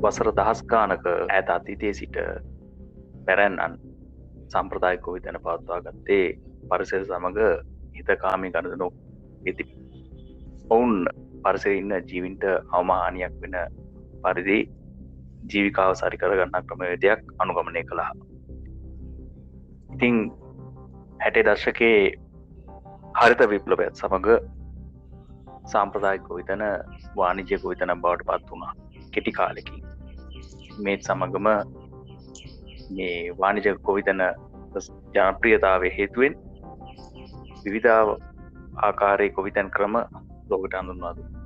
වසර දහස් ගානක ඈත අතීතයේ සිට පැරැන්නන් සම්ප්‍රදායික ගොවිතැන පවත්වා ගත්තේ පරිසර සමග හිතකාමී ගනුදෙනු ඉති. ඔවුන් පරිසරයේ ඉන්න ජීවින්ට අවමානයක් වෙන පරිදි ජීවිකාව සරි කර ගන්නා ක්‍රමවේදයක් අනුගමනය කළා. ඉතින් 60 දශකයේ හරිත විප්ලවයත් සමග සාම්ප්‍රදායික ගොවිතැන වාණිජ්‍ය ගොවිතැන බවට පත් වුණා කෙටි කාලෙකින්. මේ සමගම මේ වාණිජ ගොවිතැන ජනප්‍රියතාවය හේතුවෙන් විවිධ ආකාරයේ ගොවිතැන් ක්‍රම ලෝකයට හඳුන්වා දුන්නා.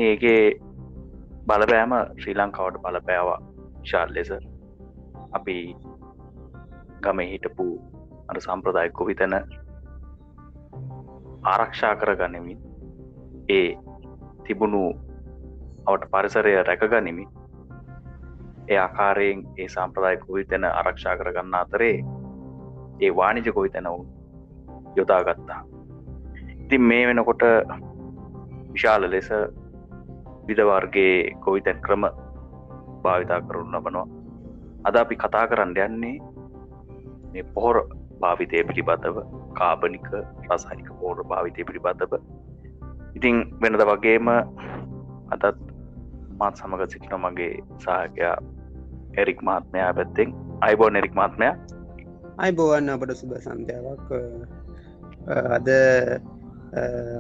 ඒකේ බලපෑම ශ්‍රී ලංකාවට බලපෑවා විශාල ලෙස. අපි ගමේ හිටපු අර සම්ප්‍රදායික ගොවිතැන ආරක්ෂා කරගනිමින් ඒ තිබුණු අවට පරිසරය රැකගනිමින් ඒ ආකාරයෙන් ඒ සම්ප්‍රදායික ගොවිතැන ආරක්ෂා කරගන්න අතරේ ඒ වාණිජ ගොවිතැන යොදාගත්තා. ඉතින් මේ වෙනකොට විශාල ලෙස විවිධ වර්ගයේ ගොවිතැන් ක්‍රම භාවිතා කරනු ලබනවා. අද අපි කතා කරන්න යන්නේ මේ පොහොර භාවිතය පිළිබඳව, කාබනික රසායනික පොහොර භාවිතය පිළිබඳව. ඉතින් වෙනද වගේම අදත් මාත් සමග සිටින මගේ සහකයා එරික් මහත්මයා පැත්තෙන්. අයබෝන් එරික් මහත්මයා. අයබෝවන් අපට සුබ සන්ධ්‍යාවක්. අද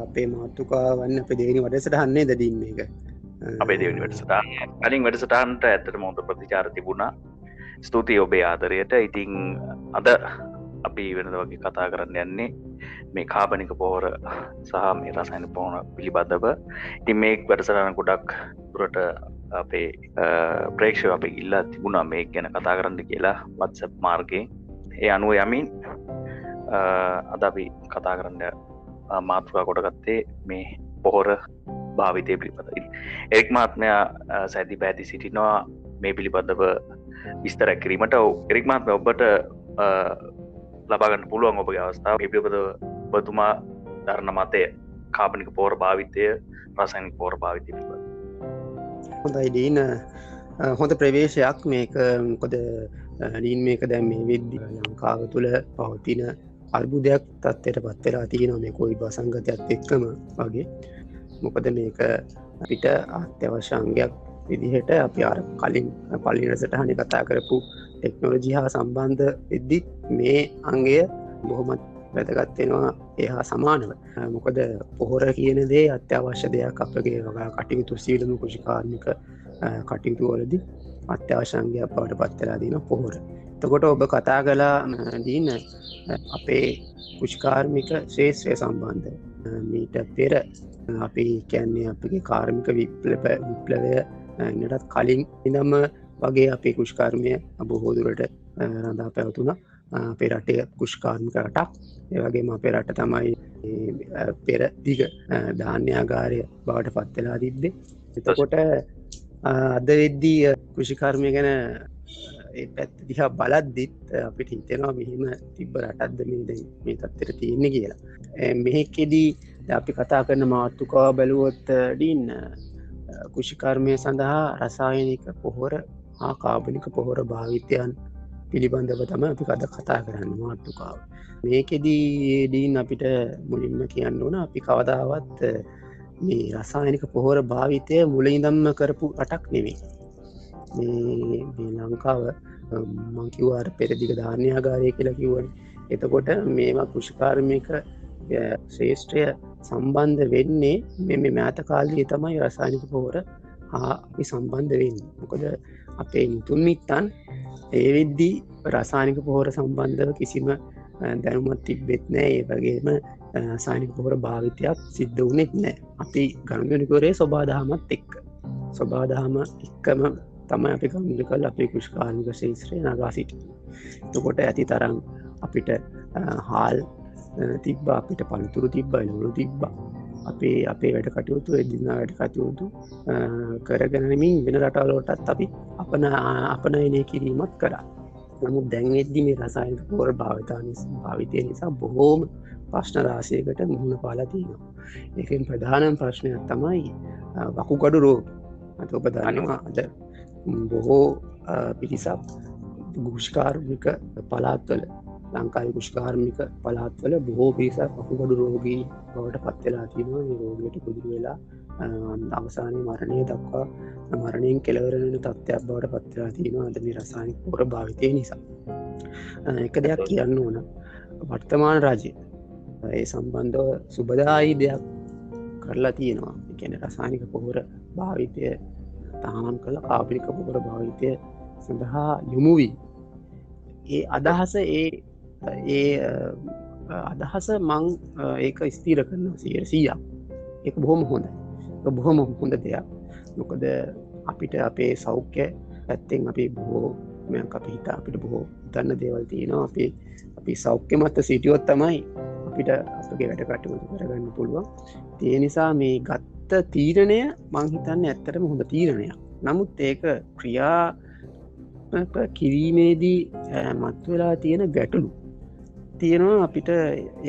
අපේ මාතෘකා වන්න අපේ දෙවෙනි වැඩසටහනේ දදින් මේක. අපේ දෙවෙනි වැඩසටහන. කලින් වැඩසටහනට ඇත්තටම හොඳ ප්‍රතිචාර තිබුණා. ස්තුතියි ඔබේ ආදරයට. ඉතින් අද අපි වෙනද වගේ කතා කරන්න යන්නේ මේ කාබනික පොහොර සහ මේ රසායනික පොහොර පිළිබඳව. ඉතින් මේ වැඩසටහන ගොඩක් දුරට අපේ ප්‍රේක්ෂකයෝ අපි ඉල්ලා තිබුණා මේක ගැන කතා කරන්න කියලා WhatsApp මාර්ගයෙන්. ඒ අනුව යමින් අද අපි කතා කරන්න මාතෘකා කොටගත්තේ මේ පොහොර භාවිතය පිළිබඳව. එරික් මහත්මයා සැදී පැහැදී සිටිනවා මේ පිළිබඳව විස්තර කිරීමට. එරික් මහත්මයා ඔබට ලබාගන්න පුළුවන් ඔබගේ අවස්ථාව. මේ පිළිබඳව ඔබතුමා දරන මතය කාබනික පොහොර භාවිතය, රසායනික පොහොර භාවිතය පිළිබඳව. හොඳයි ඩීන, හොඳ ප්‍රවේශයක් මේක. මොකද ඩීන් මේක දැන් මේ වෙද්දි ලංකාව තුළ පවතින අර්බුදයක් තත්ත්වයට පත් වෙලා තියෙනවා මේ කොවිඩ් වසංගතයත් එක්කම වගේ. මොකද මේක අපිට අත්‍යවශ්‍ය අංගයක් විදිහට අපි අර කලින් පළවෙනි රසටහනේ කතා කරපු ටෙක්නොලොජි හා සම්බන්ධ වෙද්දිත් මේ අංගය බොහොමත් වැදගත් වෙනවා ඒ හා සමානව. මොකද පොහොර කියන දේ අත්‍යවශ්‍ය දෙයක් අපගේ වගා කටයුතු සීලම කෘෂිකාර්මික කටයුතු වලදී අත්‍යවශ්‍ය අංගයක් බවට පත් වෙලා තියෙනවා පොහොර. එතකොට ඔබ කතා කළා දීන අපේ කෘෂිකාර්මික ශේෂ්ත්‍රය සම්බන්ධ. මීට පෙර අපි කියන්නේ අපගේ කාර්මික විප්ලවය එන්නටත් කලින් ඉඳම වගේ අපේ කෘෂිකාර්මය බොහෝ දුරට රඳා පැවතුණා. අපේ රටේ කෘෂිකාර්මික රටක්. ඒ වගේම අපේ රට තමයි පෙර දිග ධාන්‍යාගාරය බවට පත් වෙලා තිබ්බේ. එතකොට අද වෙද්දී කෘෂිකාර්මය ගැන ඒ පැත්ත දිහා බලද්දිත් අපිට හිතෙනවා මෙහෙම තිබ්බ රටක්ද මේ තත්ත්වයට තියෙන්නේ කියලා. මෙහෙකෙදී අපි කතා කරන මාතෘකාව බැලුවොත් ඩීන් කෘෂිකර්මය සඳහා රසායනික පොහොර හා කාබනික පොහොර භාවිතයන් පිළිබඳව තමයි අපි අද කතා කරන්න මාතෘකාව. මේකෙදී ඩීන් අපිට මුලින්ම කියන්න ඕන අපි කවදාවත් මේ රසායනික පොහොර භාවිතය මුලින්දම්ම කරපු රටක් නෙමෙයි. මේ ලංකාව මං කිව්වා අර පෙරදිග ධාන්‍යාගාරය කියලා කිව්වනේ. එතකොට මේවා කෘෂිකාර්මික ශ්‍රේෂ්ඨය සම්බන්ධ වෙන්නේ මේ මෑත කාලයේ තමයි රසායනික පොහොර හා අපි සම්බන්ධ වෙන්නේ. මොකද අපේ මුතුන් මිත්තන් ඒ වෙද්දී රසායනික පොහොර සම්බන්ධව කිසිම දැනුමක් තිබෙත් නෑ. ඒ වගේම රසායනික පොහොර භාවිතයක් සිද්ධ වුණෙත් නෑ. අපි ගනුදෙනු කරේ සොබාදහමත් එක්ක. සොබාදහම එක්කම තමයි අපි ගනුදෙනු කරලා අපේ කෘෂිකාර්මික ශේෂ්ත්‍රය නගා සිටින්නේ. එතකොට ඇති තරම් අපිට හාල් තිබ්බා, අපිට පළතුරු තිබ්බා, එළවලු තිබ්බා. අපේ වැඩ කටයුතු එදිනෙදා වැඩ කටයුතු කරගෙනමින් වෙන රටවලටත් අපි අපනයනය කිරීමත් කරා. නමුත් දැන් වෙද්දී මේ රසායනික පොහොර භාවිතය නිසා බොහෝම ප්‍රශ්න රාශියකට මුහුණ පාලා තියෙනවා. ඒකෙන් ප්‍රධානම ප්‍රශ්නයක් තමයි වකුගඩු රෝග. අත ඔබ දන්නවා අද බොහෝ පිරිසක් ගෘෂ්කාර්මික පළාත්වල ලංකාවේ ගෘෂ්කාර්මික පළාත්වල බොහෝ පිරිසක් වකුගඩු රෝගී බවට පත්වෙලා තියෙනවා. මේ රෝගයට ගොදුරු වෙලා අවසානයේ මරණය දක්වා මරණයෙන් කෙළවර වෙන තත්ත්වයක් බවට පත්වෙලා තියෙනවා අද මේ රසායනික පොහොර භාවිතය නිසා. එක දෙයක් කියන්න ඕන, වර්තමාන රජය ඒ සම්බන්ධව සුබදායි දෙයක් කරලා තියෙනවා. ඒ කියන්නේ රසායනික පොහොර භාවිතය තහනම් කළ කාබනික පොහොර භාවිතය සඳහා යොමු වී ඒ අදහස අදහස මං ඒක ස්ථීර කරනවා 100%. ඒක බොහොම හොඳයි. ඒක බොහොම හොඳ දෙයක්. මොකද අපිට අපේ සෞඛ්‍ය පැත්තෙන් අපි බොහෝ අපිට බොහෝ දන්න දේවල් තියෙනවා. අපි සෞඛ්‍යමත් සිටියොත් තමයි අපිට අපගේ වැඩ කටයුතු කරගන්න පුළුවන්. ඒ නිසා මේ ගත්ත තීරණය මං හිතන්නේ ඇත්තටම හොඳ තීරණයක්. නමුත් ඒක ක්‍රියාත්මක කිරීමේදී මතුවලා තියෙන ගැටලු තියෙනවා. අපිට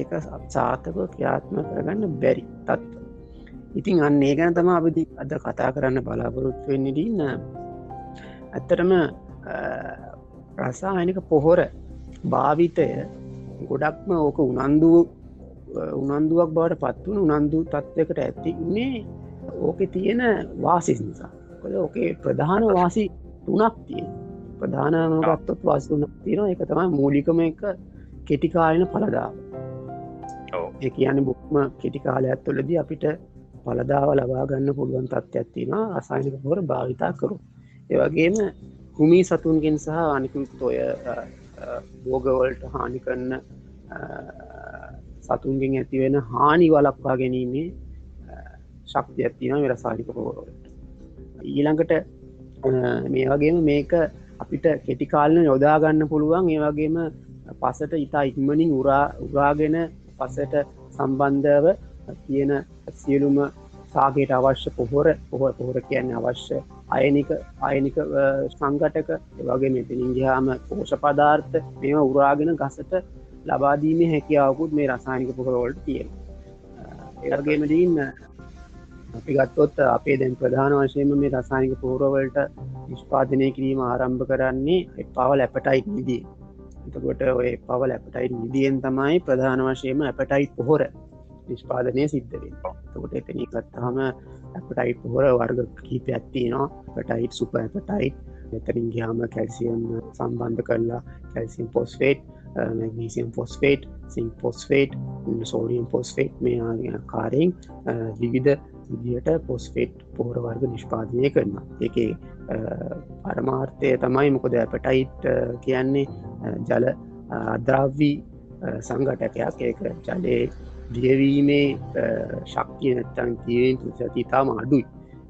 ඒක සාර්ථකව ක්‍රියාත්මක කරගන්න බැරි තත්ත්ව. ඉතින් අන්න ඒ ගැන තමයි අපි අද කතා කරන්න බලාපොරොත්තු වෙන්නේ. ඇත්තටම රසායනික පොහොර භාවිතය ගොඩක්ම ඕක උනන්දුවක් බවට පත්වන උනන්දු තත්වයකට ඇතින්නේ ඕකේ තියෙන වාසි නිසා. ඕකේ ප්‍රධාන වාසි 3ක් තියෙන. ප්‍රධානම ගත්තොත් වාසි 3ක් තියෙනවා. ඒක තමයි මූලිකම එක කෙටි කාලින ඵලදාව. ඒ කියන්නේ බොහොම කෙටි කාලයක් තුළදී අපිට ඵලදාව ලබා ගන්න පුළුවන් තත්ත්වයක් තියෙනවා රසායනික පොහොර භාවිතා කරොත්. ඒ වගේම කුමී සතුන්ගෙන් සහ අනිකුත් ඔය භෝගවලට හානි කරන සතුන්ගෙන් ඇතිවෙන හානි වළක්වා ගැනීමේ ශක්තියක් තියෙනවා මේ රසායනික පොහොරවලට. ඊළඟට මේ වගේම මේක අපිට කෙටි කාලෙම යොදා ගන්න පුළුවන්. ඒ වගේම පසට ඉතා ඉක්මනින් උරාගෙන පසට සම්බන්ධව තියෙන සියලුම සාගයට අවශ්‍ය පොහොර කියන්නේ අවශ්‍ය අයනික සංඝටක, ඒ වගේ මෙතනින් ගියාම පෝෂක පදාර්ථ මේවා උරාගෙන ගසට ලබා දීමේ හැකියාවකුත් මේ රසායනික පොහොර වලට තියෙනවා. ඒ වගේම අපි ගත්තොත් අපේ දැන් ප්‍රධාන වශයෙන්ම මේ රසායනික පොහොර වලට නිෂ්පාදනය කිරීම ආරම්භ කරන්නේ පවල් ඇපටයිට් නිදිය. එතකොට ඔය පවල් ඇපටයිට් නිදියෙන් තමයි ප්‍රධාන වශයෙන්ම ඇපටයිට් පොහොර නිෂ්පාදනය සිද්ධ වෙනවා. එතකොට එතනින් ගත්තාම ඇපටයිට් පොහොර වර්ග කිහිපයක් තියෙනවා. ඇපටයිට්, සුපර් ඇපටයිට්, එතනින් ගියාම කැල්සියම් සම්බන්ධ කරලා calcium phosphate, magnesium phosphate, zinc phosphate, sodium phosphate මේ ආකාරයෙන් විවිධ විදිහට ෆොස්ෆේට් පොහොර වර්ග නිෂ්පාදනය කරනවා. ඒකේ පරමාර්ථය තමයි මොකද ඇපටයිට් කියන්නේ ජල අද්‍රව්‍ය සංඝටකයක්. ඒක ජලයේ දියවීමේ ශක්තිය නැත්තම් දියවීම ප්‍රතිශතය ඉතාම අඩුයි.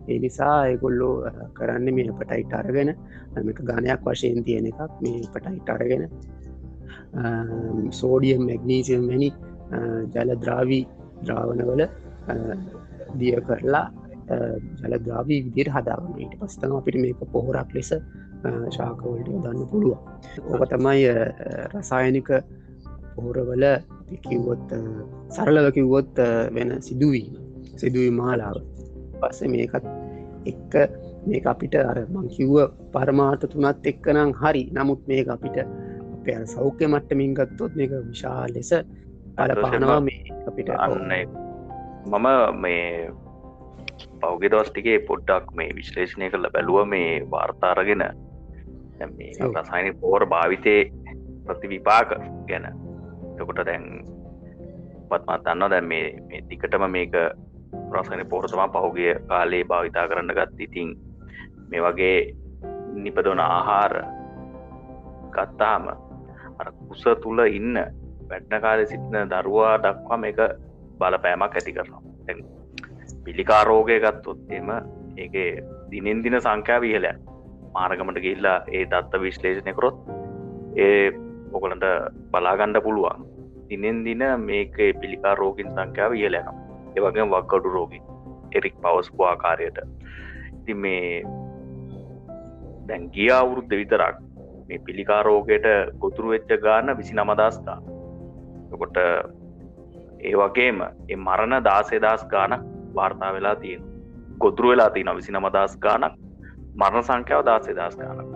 ඒ නිසා ඒගොල්ලෝ කරන්නේ මේ ඇපටයිට් අරගෙන මේක ඝනයක් වශයෙන් තියෙන එකක්. මේ ඇපටයිට් අරගෙන සෝඩියම්, මැග්නීසියම් වැනි ජල ද්‍රාවණවල දිය කරලා ජල ද්‍රාවී විදිහට හදාගන්න. ඊට පස්සේ තමයි අපිට මේක පොහොරක් ලෙස ශාක වලට යොදන්න පුළුවන්. ඕක තමයි රසායනික පොහොරවල අපි කිව්වොත් සරලව කිව්වොත් වෙන සිදුවීම් මාලාව. පස්සේ මේකත් එක්ක මේක අපිට අර මං කිව්ව පරමාර්ථ තුනත් එක්ක නම් හරි. නමුත් මේක අපිට අපේ අර සෞඛ්‍ය මට්ටමින් ගත්තොත් මේක විශාල ලෙස බලපානවා මේ අපිට. මම මේ පෞගේ දවස් ටිකේ පොඩ්ඩක් මේ විශ්ලේෂණය කරලා බැලුවා මේ වාර්තා අරගෙන මේ රසායනික පොහොර භාවිතයේ ප්‍රතිවිපාක ගැන. එතකොට දැන් පත්මත් දන්නවා දැන් මේ ටිකටම මේක රසායනික පොහොර තමයි පහුගිය කාලේ භාවිතා කරන්න ගත්තී. ඉතින් මේ වගේ නිපදවන ආහාර ගත්තාම අර කුස තුල ඉන්න වැඩන කාලේ සිටින දරුවා දක්වා මේක බලපෑමක් ඇති කරනවා. දැන් පිළිකා රෝගය ගත්තොත් එම ඒකේ දිනෙන් දින සංඛ්‍යාව ඉහළ යනවා. මාර්ගමට ගිහිල්ලා ඒ දත්ත විශ්ලේෂණය කරොත් ඒ ඔයගලන්ට බලා ගන්න පුළුවන්. දිනෙන් දින මේකේ පිළිකා රෝගීන් සංඛ්‍යාව ඉහළ යනවා. ඒ වගේම වක්කඩු රෝගීන් එරික් පවස් ආකාරයට. ඉතින් මේ දැන් ගිය අවුරුද්ද විතරක් මේ පිළිකා රෝගයට ගොදුරු වෙච්ච ගාන 29000 ගාන. එතකොට ඒ වගේම ඒ මරණ 16000 ගානක් වාර්තා වෙලා තියෙනවා. ගොදුරු වෙලා තියෙනවා 29,000 ගාණක් මරණ සංඛ්‍යාව 16,000 ගාණක්.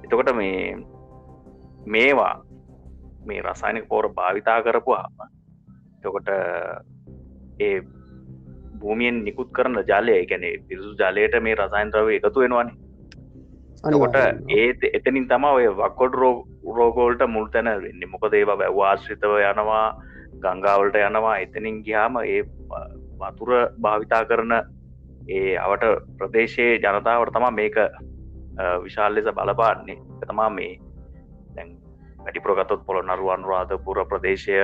එතකොට මේවා මේ රසායනික පොහොර භාවිතා කරපුවාම එතකොට ඒ භූමියෙන් නිකුත් කරන ජලය, ඒ කියන්නේ පිරිසුදු ජලයට මේ රසායන ද්‍රව්‍ය එකතු වෙනවානේ. එතකොට එතනින් තමයි ඔය වක්කොඩු රෝග වලට මුල් තැන වෙන්නේ. මොකද ඒවා වැව් ආශ්‍රිතව යනවා, ගංගා වලට යනවා. එතනින් ගියාම ඒ වතුර භාවිතා කරන ඒ අවට ප්‍රදේශයේ ජනතාවට තමයි මේක විශාල ලෙස බලපාන්නේ. ඒක තමයි මේ දැන් වැඩිපුර ගත්තොත් පොළොන්නරුව අනුරාධපුර ප්‍රදේශය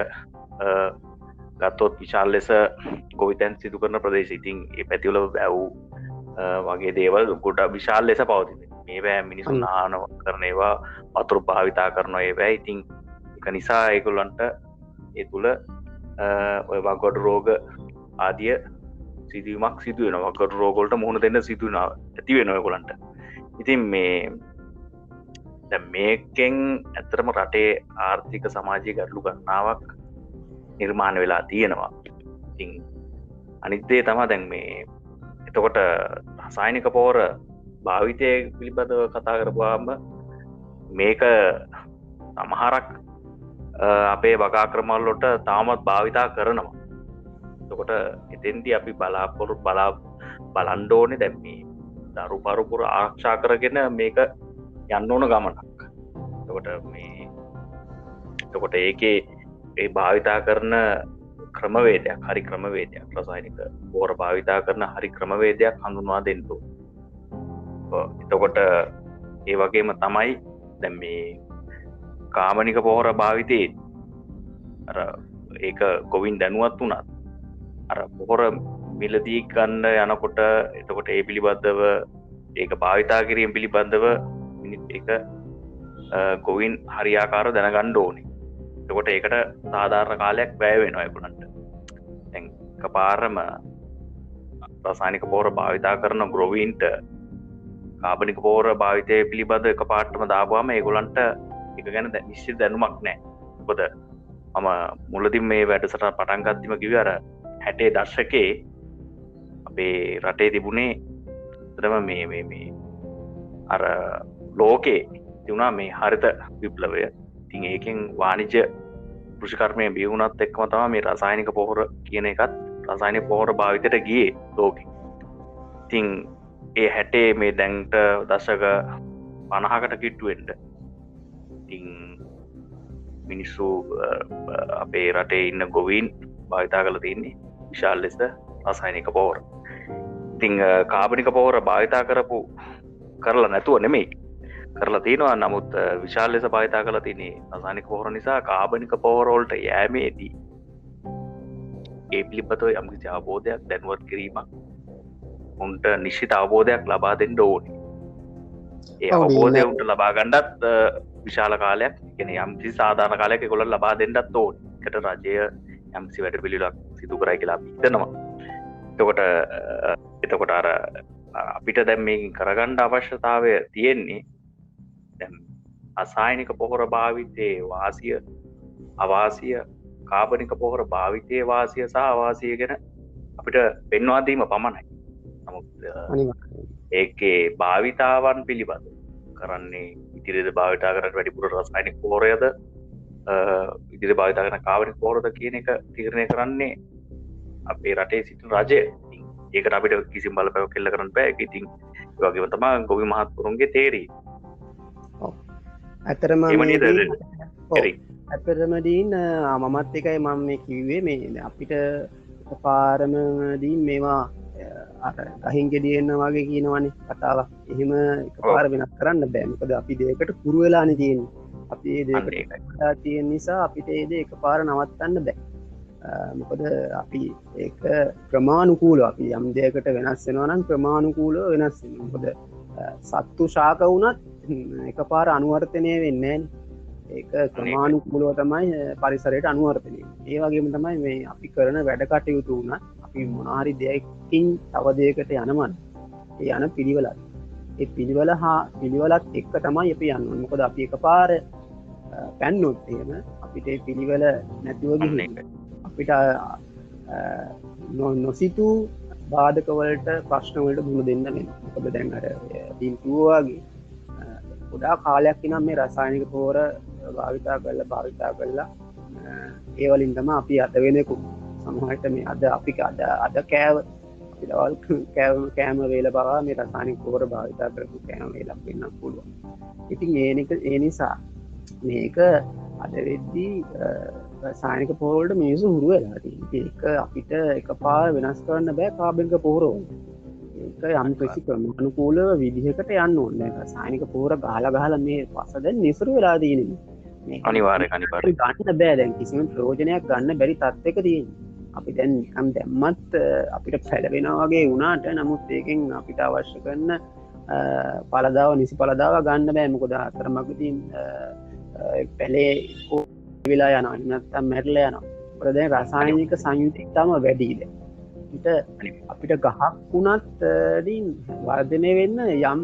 ගත්තොත් විශාල ලෙස ගොවිතැන් සිදු කරන ප්‍රදේශ. ඉතින් ඒ පැතිවල වැව් වගේ දේවල් ගොඩ විශාල ලෙස පවතින. මේවා මිනිසුන් ආහන කරන ඒවා වතුර භාවිතා කරන ඒවා. ඉතින් ඒක නිසා ඒගොල්ලන්ට ඒ තුල ඔය වගොඩු රෝග ආදිය සිදුවීමක් සිදු වෙනවා. වගොඩු රෝග වලට මුහුණ දෙන්න සිදු වෙනවා, ඇති වෙනවා ඒගොල්ලන්ට. ඉතින් දැන් මේකෙන් ඇත්තටම රටේ ආර්ථික සමාජීය ගැටලු ගණනාවක් නිර්මාණය වෙලා තියෙනවා. ඉතින් අනිත් දේ තමයි දැන් එතකොට රසායනික පොහොර භාවිතය පිළිබඳව කතා කරපුවාම මේක සමහරක් අපේ වගා ක්‍රමවල වලට තාමත් භාවිතා කරනවා. එතකොට එතෙන්දී අපි බලන්න ඕනේ දැන් මේ දරු පරපුර ආරක්ෂා කරගෙන මේක යන්න ඕන ගමනක්. එතකොට ඒකේ ඒ භාවිතා කරන ක්‍රමවේදයක්, හරි ක්‍රමවේදයක්, රසායනික පොහොර භාවිතා කරන හරි ක්‍රමවේදයක් හඳුන්වා දෙන්න ඕන. එතකොට ඒ වගේම තමයි දැන් මේ කාබනික පොහොර භාවිතයේ අර ඒක ගොවින් දැනුවත් වුණත් අර පොහොර මිලදී ගන්න යනකොට එතකොට ඒ පිළිබඳව ඒක භාවිතා කිරීම පිළිබඳව ඒක ගොවින් හරියාකාර දැනගන්න ඕනේ. එතකොට ඒකට සාධාරණ කාලයක් වැය වෙනවා ඒගොල්ලන්ට. දැන් එකපාරම රසායනික පොහොර භාවිතා කරන ගොවීන්ට කාබනික පොහොර භාවිතය පිළිබඳ එකපාරටම දාපුවාම ඒගොල්ලන්ට ඒක ගැන නිශ්චිත දැනුමක් නැහැ. මොකද මම මුලදී මේ වැඩසටහන පටන් ගත්තම කිව්වේ අර 60 දශකයේ අපේ රටේ තිබුණේ අතරම මේ අර ලෝකේ තිබුණා මේ හරිත විප්ලවය. ඉතින් ඒකෙන් වාණිජ්‍ය කෘෂිකර්මය බිහි වුණත් එක්කම තමයි මේ රසායනික පොහොර කියන එකත් රසායනික පොහොර භාවිතයට ගියේ ලෝකෙ. ඉතින් ඒ 60 මේ දැන්ට දශක 50කට කිට්ටු වෙන්න ඉතින් මිනිස්සු අපේ රටේ ඉන්න ගොවීන් භාවිතා කරලා තින්නේ විශාල ලෙස රසායනික පොහොර. ඉතින් කාබනික පොහොර භාවිතා කරලා නැතුව නෙමෙයි කරලා තියෙනවා. නමුත් විශාල ලෙස භාවිතා කරලා තියෙන්නේ රසායනික පොහොර නිසා. කාබනික පොහොර වලට යෑමේදී ඒ පිළිබඳව යම්කිසි අවබෝධයක්, දැනුවත් කිරීමක්, උන්ට නිශ්චිත අවබෝධයක් ලබා දෙන්න ඕනේ. ඒ අවබෝධය උන්ට ලබා ගන්නත් විශාල කාලයක්, කියන්නේ යම්කිසි සාධාරණ කාලයක් ඒගොල්ලන්ට ලබා දෙන්නත් ඕනේ. ඒකට රජය යම්කිසි වැඩපිළිවෙලක් සිදු කරයි කියලා අපි හිතනවා. එතකොට අර අපිට දැන් මේක කරගන්න අවශ්‍යතාවය තියෙන්නේ දැන් රසායනික පොහොර භාවිතයේ වාසිය, අවාසිය, කාබනික පොහොර භාවිතයේ වාසිය සහ අවාසිය ගැන අපිට පෙන්වා දීම පමණයි. නමුත් ඒකේ භාවිතාවන් පිළිබඳ කරන්නේ ඉදිරියට භාවිතා කරන වැඩිපුර රසායනික පොහොරයද ඉදිරියට භාවිතා කරන කාබනික පොහොරද කියන එක තීරණය කරන්නේ අපේ රටේ සිටින රජය. ඒකට අපිට කිසිම බලපෑමක් එල්ල කරන්න බෑ. ඒක ඉතින් ඒ වගේම තමයි ගොවි මහත්වරුන්ගේ තේරී. ඇතරම ඇතරමදීන් මමත් එකයි මම මේ කිව්වේ මේ අපිට පාරමදී මේවා ගහින් ගෙඩියන්න වගේ කියනවනේ කතාවක්. එහෙම එකපාර වෙනස් කරන්න බෑ. මොකද අපි දෙයකට පුරු වෙලානේ තියෙන්නේ. අපි ඒ දෙයකට තියෙන නිසා අපිට ඒ දේ එකපාර නවත්තන්න බෑ. මොකද අපි ඒක ක්‍රමානුකූලව අපි යම් දෙයකට වෙනස් වෙනවා නම් ක්‍රමානුකූලව වෙනස් වෙනවා. මොකද සත්තු ශාක වුණත් එකපාර අනුවර්තනය වෙන්නේ නැහැ. ඒක ක්‍රමානුකූලව තමයි පරිසරයට අනුවර්තනය වෙන්නේ. ඒ වගේම තමයි මේ අපි කරන වැඩ කටයුතු වුණත් අපි මොනාරි දෙයකින් තව දෙයකට යනවා. ඒ යන පිළිවෙලක්. ඒ පිළිවෙලත් එක්ක තමයි අපි යන්නේ. මොකද අපි එකපාර පැන්නොත් එහෙම අපිට ඒ පිළිවෙල නැතිව ගිහින් අපිට නොසිතූ බාධකවලට ප්‍රශ්නවලට දුුණ දෙන්න වෙන ඔබ දැන් අර දීන්තුවාගේ ගොඩා කාලයක් නම් මේ රසායනික පෝර භාවිතා කරලා ඒවලින් තම අපි අද වෙනෙකු සමහට මේ අද අපි අද කෑව දවල් කෑම වේල බවා මේ රසානික පෝර භාවිතා කරපු කෑම වේලක් වෙන්න පුළුවන්. ඉතින් ඒ නිසා මේක අද වෙද්දී රසායනික පෝරවලට මිනිස්සු හුරු වෙලා තියෙන්නේ. ඒක අපිට එකපාර වෙනස් කරන්න බෑ කාබනික පෝරවල. ඒක යම් කිසි ක්‍රමානුකූල විදිහකට යන්න ඕනේ. රසායනික පෝර ගහලා මේ පස දැන් නිසරු වෙලා තියෙන්නේ. මේක අනිවාර්යයෙන් ගන්න බෑ දැන් කිසිම ප්‍රයෝජනයක් ගන්න බැරි තත්ත්වයක තියෙන්නේ. අපි දැන් නිකම් දැම්මත් අපිට පැලවෙනවා වගේ වුණාට නමුත් ඒකෙන් අපිට අවශ්‍ය කරන පළදාව නිසි පළදාව ගන්න බෑ. මොකද අතරමඟදී පැලේ වෙලා යනවා නැත්නම් මැරලා යනවා. ඒකට දැන් රසායනික සංයුතික තම වැඩිද. අපිට ගහක් වුණත් වර්ධනය වෙන්න යම්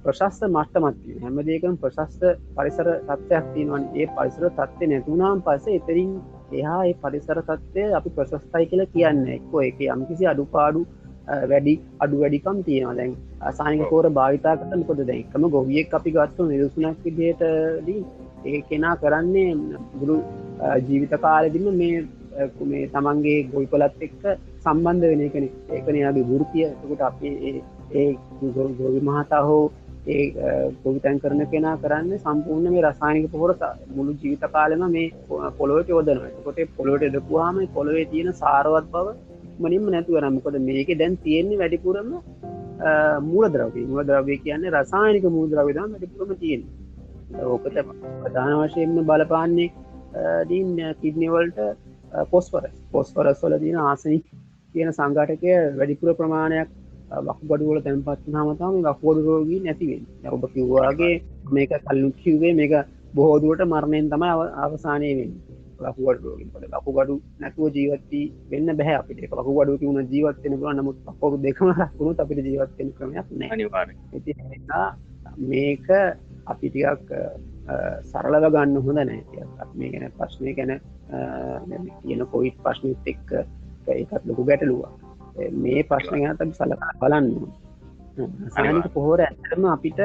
ප්‍රශස්ත මට්ටමක් තියෙනවා. හැම දෙයකම ප්‍රශස්ත පරිසර තත්ත්වයක් තියෙනවා. ඒ පරිසර තත්ත්වය නැතුණාම පස්සේ එතනින් එහා ඒ පරිසර තත්ත්වය අපි ප්‍රශස්තයි කියලා කියන්නේ. එක්කෝ ඒක යම්කිසි අඩුපාඩු වැඩිකම් තියෙනවා. දැන් රසායනික පෝර භාවිතා කරලා මොකද දැන් එකම ගොවියෙක් අපි ගත්තොත් නිදසුනක් විදිහටදී ඒ කෙනා කරන්නේ මුළු ජීවිත කාලෙදිම මේ තමන්ගේ ගොවිපලත් එක්ක සම්බන්ධ වෙන එකනේ. ඒකනේ යාගේ වෘත්තිය. ඒකට අපි ඒ ගොවි මහතා හෝ ඒ ගොවිතැන් කරන කෙනා කරන්නේ සම්පූර්ණ මේ රසායනික පොහොර මුළු ජීවිත කාලෙම මේ පොළොවට යොදනවා. ඒකට පොළොවට යොදපුවාම පොළොවේ තියෙන සාරවත් බව ඉක්මනින්ම නැතු වෙනවා. මොකද මේකේ දැන් තියෙන්නේ වැඩිපුරම මූලද්‍රව්‍ය. මූලද්‍රව්‍ය කියන්නේ රසායනික මූලද්‍රව්‍ය තමයි වැඩිපුරම තියෙන්නේ. ඕකට ප්‍රධාන වශයෙන්ම බලපාන්නේ කිඩ්නි වලට ෆොස්ෆරස් වල තියෙන ආසනික් කියන සංඝාටකය වැඩිපුර ප්‍රමාණයක් වකුගඩු වල තැන්පත් වුණාම තමයි වකුගඩු රෝගී නැති වෙන්නේ. දැන් ඔබ කිව්වාගේ මේක කලින් කිව්වේ මේක බොහෝ දුරට මරණයෙන් තමයි අවසානයේ වෙන්නේ. වකුගඩු රෝගීන් වල වකුගඩු නැතුව ජීවත් වෙන්න බෑ අපිට. ඒක වකුගඩු තිබුණ ජීවත් වෙන්න පුළුවන්. නමුත් වකුගඩු දෙකම වුණොත් අපිට ජීවත් වෙන්න ක්‍රමයක් නැහැ. අනිවාර්යයෙන්. ඉතින් මේක අපි ටිකක් සරලව ගන්න හොඳ නැහැ. ටිකක් මේ ගැන ප්‍රශ්නේ ගැන කියන කොවිඩ් ප්‍රශ්නෙත් එක්ක ඒකත් ලොකු ගැටලුවක්. මේ ප්‍රශ්න ගැන අපි සලකලා බලන්න ඕනේ. රසායනික පොහොර ඇත්තටම අපිට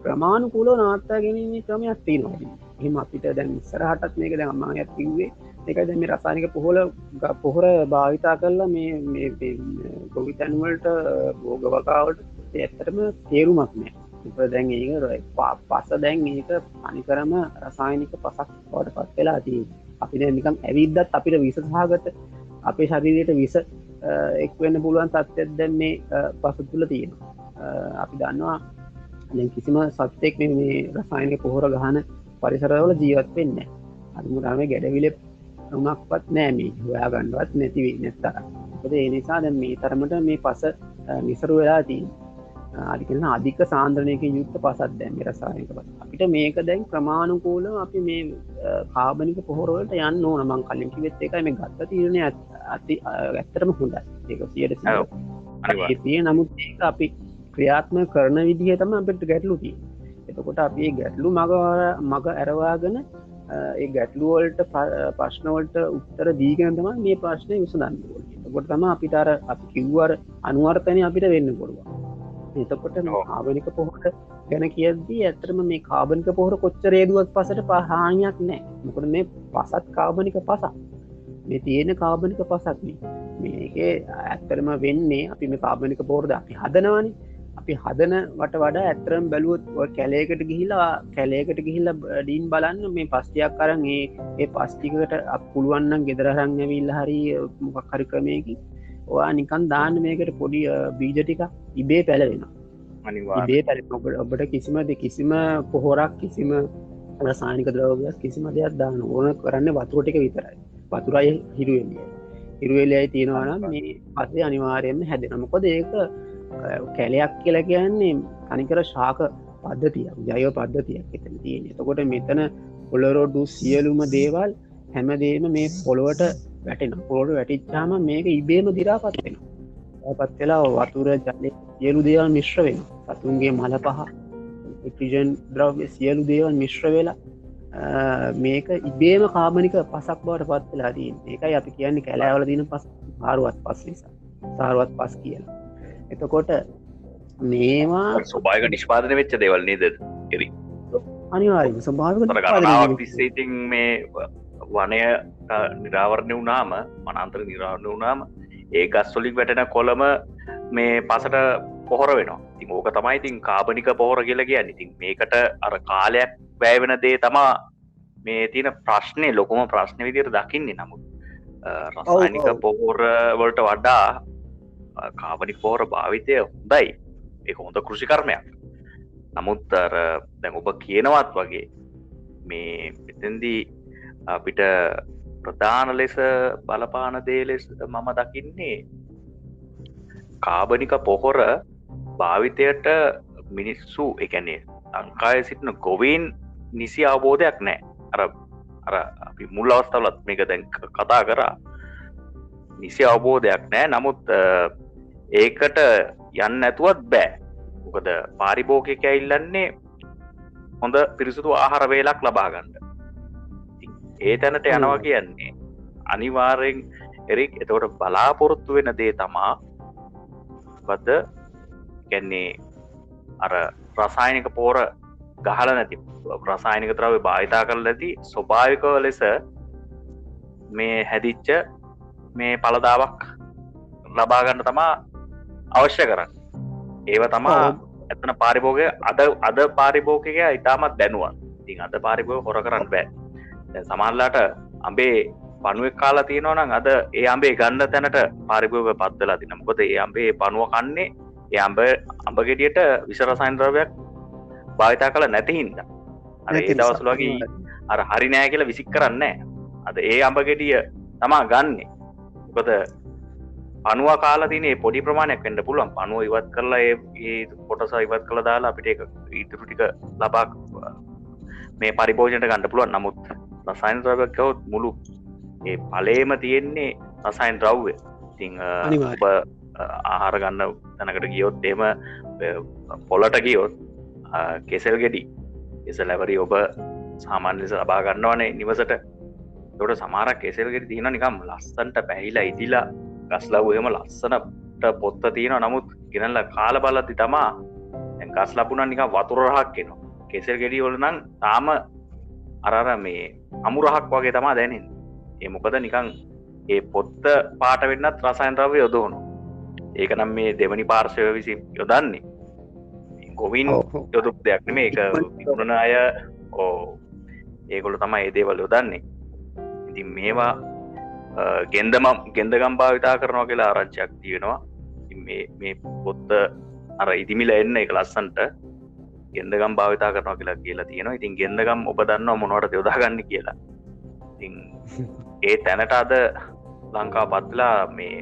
ප්‍රමාණිකූලව නවත්තා ගැනීමේ ක්‍රමයක් තියෙනවා. එහෙම අපිට දැන් ඉස්සරහටත් මේක දැන් මම අයත් කිව්වේ ඒකයි දැන් මේ රසායනික පොහොර භාවිතා කරලා මේ ගොවිතැන් වලට භෝගවකාවට ඇත්තටම තේරුමක් නැහැ. ඒක දැන් ඒක පස දැන් මේක අනිකරම රසායනික පසක් බවට පත් වෙලා තියෙනවා. අපි දැන් නිකන් ඇවිද්දත් අපිට විස සහගත අපේ ශරීරයට විස එක් වෙන්න පුළුවන් තත්ත්වයක් දැන් මේ පස තුල තියෙනවා. අපි දන්නවා දැන් කිසිම සත්ත්වෙක් මේ රසායනික පොහොර ගහන පරිසරවල ජීවත් වෙන්නේ නැහැ. අර මුරාමේ ගැඩවිලේ උණක්වත් නැහැ මේ හොයා ගන්නවත් නැති වෙන්නේ නැත්තර. මොකද ඒ නිසා දැන් මේ තරමට මේ පස නිසරු වෙලා තියෙනවා. අධික සාන්ද්‍රණයකින් යුක්ත පසක් දැන් මේ රසායනික පස. අපිට මේක දැන් ක්‍රමානුකූලව අපි මේ කාබනික පොහොර වලට යන්න ඕන. මම කලින් කිව්වෙත් ඒකයි මේ ගත්ත තීරණය ඇත්තටම හොඳයි. ඒක 100%. නමුත් ඒක අපි ක්‍රියාත්මක කරන විදිහ තමයි අපිට ගැටලු තියෙන්නේ. එතකොට අපි මේ ගැටලු මග ඇරවාගෙන ඒ ගැටලු වලට ප්‍රශ්න වලට උත්තර දීගෙන තමයි මේ ප්‍රශ්නේ විසඳන්න ඕනේ. එතකොට තමයි අපිට අර අපි කිව්වර අනුවර්තනය අපිට වෙන්න පුළුවන්. එතකොට කාබනික පොහොර ගැන කියද්දී ඇත්තටම මේ කාබනික පොහොර කොච්චර හේදුවක් පසට හානියක් නැහැ. මොකද මේ පසත් කාබනික පසක්. මේ තියෙන කාබනික පසක් නේ. මේකේ ඇත්තටම වෙන්නේ අපි මේ කාබනික පොහොරද අපි හදනවනේ. අපි හදනවට වඩා ඇත්තටම බැලුවොත් ඔය කැලේකට ගිහිල්ලා ඩීන් බලන්න මේ පස් ටිකක් අරන් ඒ පස් ටිකකට පුළුවන් නම් ගෙදර අරන් ඇවිල්ලා හරි මොකක් හරි ක්‍රමයකින් ඔයා නිකන් දාන්න මේකට පොඩි බීජ ටික ඉබේ පැලවෙනවා. අනිවාර්යයෙන් ඉබේ පැලවෙනවා. ඔබට කිසිම පොහොරක් කිසිම රසායනික ද්‍රව්‍යයක් කිසිම දෙයක් දාන්න ඕන කරන්නේ වතුර ටික විතරයි. වතුරයි හිරු එළියයි තියෙනවා නම් මේ පස්සේ අනිවාර්යයෙන්ම හැදෙනවා. මොකද ඒක කැලයක් කියලා කියන්නේ අනිකර ශාක පද්ධතියක්, ජෛව පද්ධතියක් එතන තියෙන්නේ. එතකොට මෙතන පොළොරොඩු සියලුම දේවල් හැමදේම මේ පොළොවට වැටෙනවා. පොළොවට වැටිච්චාම මේක ඉබේම දිරාපත් වෙනවා. පත් වෙලා වතුර ජලය සියලු දේවල් මිශ්‍ර වෙනවා. සතුන්ගේ මල පහ, ඔක්සිජන් ද්‍රව්‍ය සියලු දේවල් මිශ්‍ර වෙලා මේක ඉබේම කාබනික පසක් බවට පත් වෙලා තියෙන්නේ. ඒකයි අපි කියන්නේ කැලෑවල තියෙන පස් පාරුවත් පස් නිසා. සාරවත් පස් කියලා. එතකොට මේවා ස්වභාවික නිෂ්පාදනය වෙච්ච දේවල් නේද එරි අනිවාර්යයෙන්ම ස්වභාවික ගණනාවක් තිස්සේ ඉතින් මේ වනය නිරාවරණය වුණාම වනාන්තර නිරාවරණය වුණාම ඒ ගස් වලින් වැටෙන කොළම මේ පසට පොහොර වෙනවා. ඉතින් ඕක තමයි ඉතින් කාබනික පොහොර කියලා කියන්නේ. ඉතින් මේකට අර කාලයක් වැය වෙන දේ තමා මේ තියෙන ප්‍රශ්නේ ලොකුම ප්‍රශ්නේ විදිහට දකින්නේ. නමුත් රසායනික පොහොර වලට වඩා කාබනික පොහොර භාවිතය හොඳයි. ඒක හොඳ කෘෂි කර්මයක්. නමුත් අර දැන් ඔබ කියනවත් වගේ මේ මෙතෙන්දී අපිට ප්‍රධාන ලෙස බලපාන දේ ලෙස මම දකින්නේ කාබනික පොහොර භාවිතයට මිනිස්සු ඒ කියන්නේ ලංකාවේ සිටින ගොවීන් නිසි අවබෝධයක් නැහැ. අර අපි මුල් අවස්ථාවලත් මේක දැන් කතා කරා. නිසි අවබෝධයක් නැහැ. නමුත් ඒකට යන්න නැතුවත් බෑ. මොකද පාරිභෝගිකයා ඉල්ලන්නේ හොඳ පිරිසිදු ආහාර වේලක් ලබා ගන්න. ඒ තැනට යනවා කියන්නේ අනිවාර්යෙන් එරික් එතකොට බලාපොරොත්තු වෙන දේ තමා මොකද කියන්නේ අර රසායනික පොහොර ගහලා නැති රසායනික ද්‍රව්‍ය භාවිතා කරලා නැති ස්වභාවිකව ලෙස මේ හැදිච්ච මේ පළදාවක් ලබා ගන්න තමා අවශ්‍ය කරන්නේ. ඒව තමා ඇත්තන පාරිභෝගය අද පාරිභෝගිකයා ඉතාමත් දැනුවත්. ඉතින් අද පාරිභෝගය හොර කරන්න බෑ. දැන් සමහරලාට අඹේ පණුවෙක් කාලා තියෙනවා නම් අද ඒ අඹේ ගන්න තැනට පාරිභෝගය පත් වෙලා තියෙනවා. මොකද ඒ අඹේ පණුව කන්නේ ඒ අඹ ගෙඩියට විෂ රසායන ද්‍රව්‍යයක් භාවිතා කළ නැති හින්දා. අර ඒ දවස්වල වගේ අර හරි නෑ කියලා විසික් කරන්නේ නැහැ. අද ඒ අඹ ගෙඩිය තමා ගන්නෙ. මොකද පණුව කාලා තියෙන පොඩි ප්‍රමාණයක් වෙන්න පුළුවන්. පණුව ඉවත් කරලා ඒ කොටස ඉවත් කරලා දාලා අපිට ඒක ඊටු ටික ලබා මේ පරිභෝජනයට ගන්න පුළුවන්. නමුත් රසායන ද්‍රව්‍යයක් ගවොත් මුළු ඒ ඵලයේම තියෙන්නේ රසායන ද්‍රව්‍ය. ඉතින් ඔබ ආහාර ගන්න තැනකට ගියොත් එහෙම පොළට ගියොත් කෙසෙල් ගෙඩි කෙසෙල් ඇවරි ඔබ සාමාන්‍ය ලෙස ලබා ගන්නවනේ නිවසට. ඒකට සමහරක් කෙසෙල් ගෙඩි තියෙනවා නිකන් ලස්සනට පැහිලා ඉදිලා ගස්ලව් එහෙම ලස්සනට පොත්ත තියෙනවා. නමුත් ගෙනල්ලා කාලා බලද්දි තමා දැන් ගස් ලැබුණා නිකන් වතුර රහක් එනවා. කෙසෙල් ගෙඩි වල නම් තාම අර මේ අමු රහක් වගේ තමා දැනෙන්නේ. ඒ මොකද නිකන් ඒ පොත්ත පාට වෙන්නත් රසායන ද්‍රව්‍ය යොදවනවා. ඒක නම් මේ දෙවනි පාර්ශවය විසින් යොදන්නේ. ගොවින් යොදපු දෙයක් නෙමෙයි. ඒක විකුණන අය ඒගොල්ලෝ තමයි මේ දේවල් යොදන්නේ. ඉතින් මේවා ගෙන්දගම් භාවිතා කරනවා කියලා ආරංචියක් තියෙනවා. ඉතින් මේ පොත්ත අර ඉදිමිලා එන්න ඒක ලස්සන්ට ගෙන්දගම් භාවිතා කරනවා කියලා තියෙනවා. ඉතින් ගෙන්දගම් ඔබ දන්නවා මොනවටද යොදාගන්නේ කියලා. ඉතින් ඒ තැනට අද ලංකාව පත්ලා මේ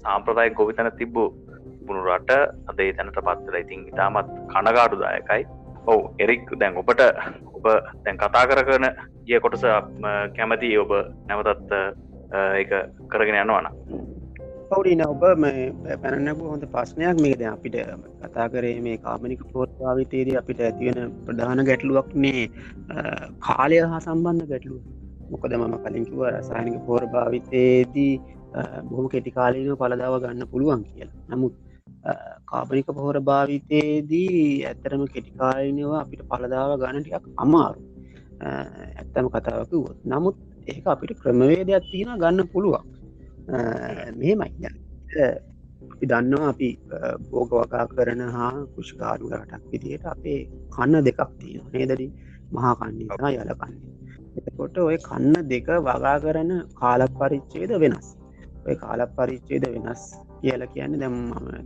සාම්ප්‍රදායික ගොවිතැන තිබුණු රට අද ඒ තැනට පත්ලා. ඉතින් ඉතාමත් කනගාටුදායකයි. ඔව් එරික් දැන් ඔබ දැන් කතා කරන ගිය කොටස කැමතියි ඔබ නැවතත් ඒක කරගෙන යනවා නම්. පෞඩින ඔබ පැනනපු හොඳ ප්‍රශ්නයක් මේක. දැන් අපිට කතා කරේ මේ කාබනික පොහොර භාවිතයේදී අපිට ඇතිවෙන ප්‍රධාන ගැටලුවක් මේ කාලය හා සම්බන්ධ ගැටලුව. මොකද මම කලින් කිව්වා රසායනික පොහොර භාවිතයේදී බොහොම කෙටි කාලීනව පළදාව ගන්න පුළුවන් කියලා. නමුත් කාබනික පොහොර භාවිතයේදී ඇත්තටම කෙටි කාලීනව අපිට පළදාව ගන්න ටිකක් අමාරුයි. ඇත්තම කතාව කිව්වොත්. නමුත් ඒක අපිට ක්‍රමවේදයක් තියෙනවා ගන්න පුළුවන්. මෙහෙමයි. අපි දන්නවා අපි භෝග වගා කරන හා කෘෂිකාර්මික රටක් විදිහට අපේ කන්න දෙකක් තියෙනවා නේද? මහා කන්නේ සහ යල කන්නේ. එතකොට ওই කන්න දෙක වගා කරන කාල පරිච්ඡේද වෙනස්. ඔය කාල පරිච්ඡේද වෙනස් කියලා කියන්නේ දැන්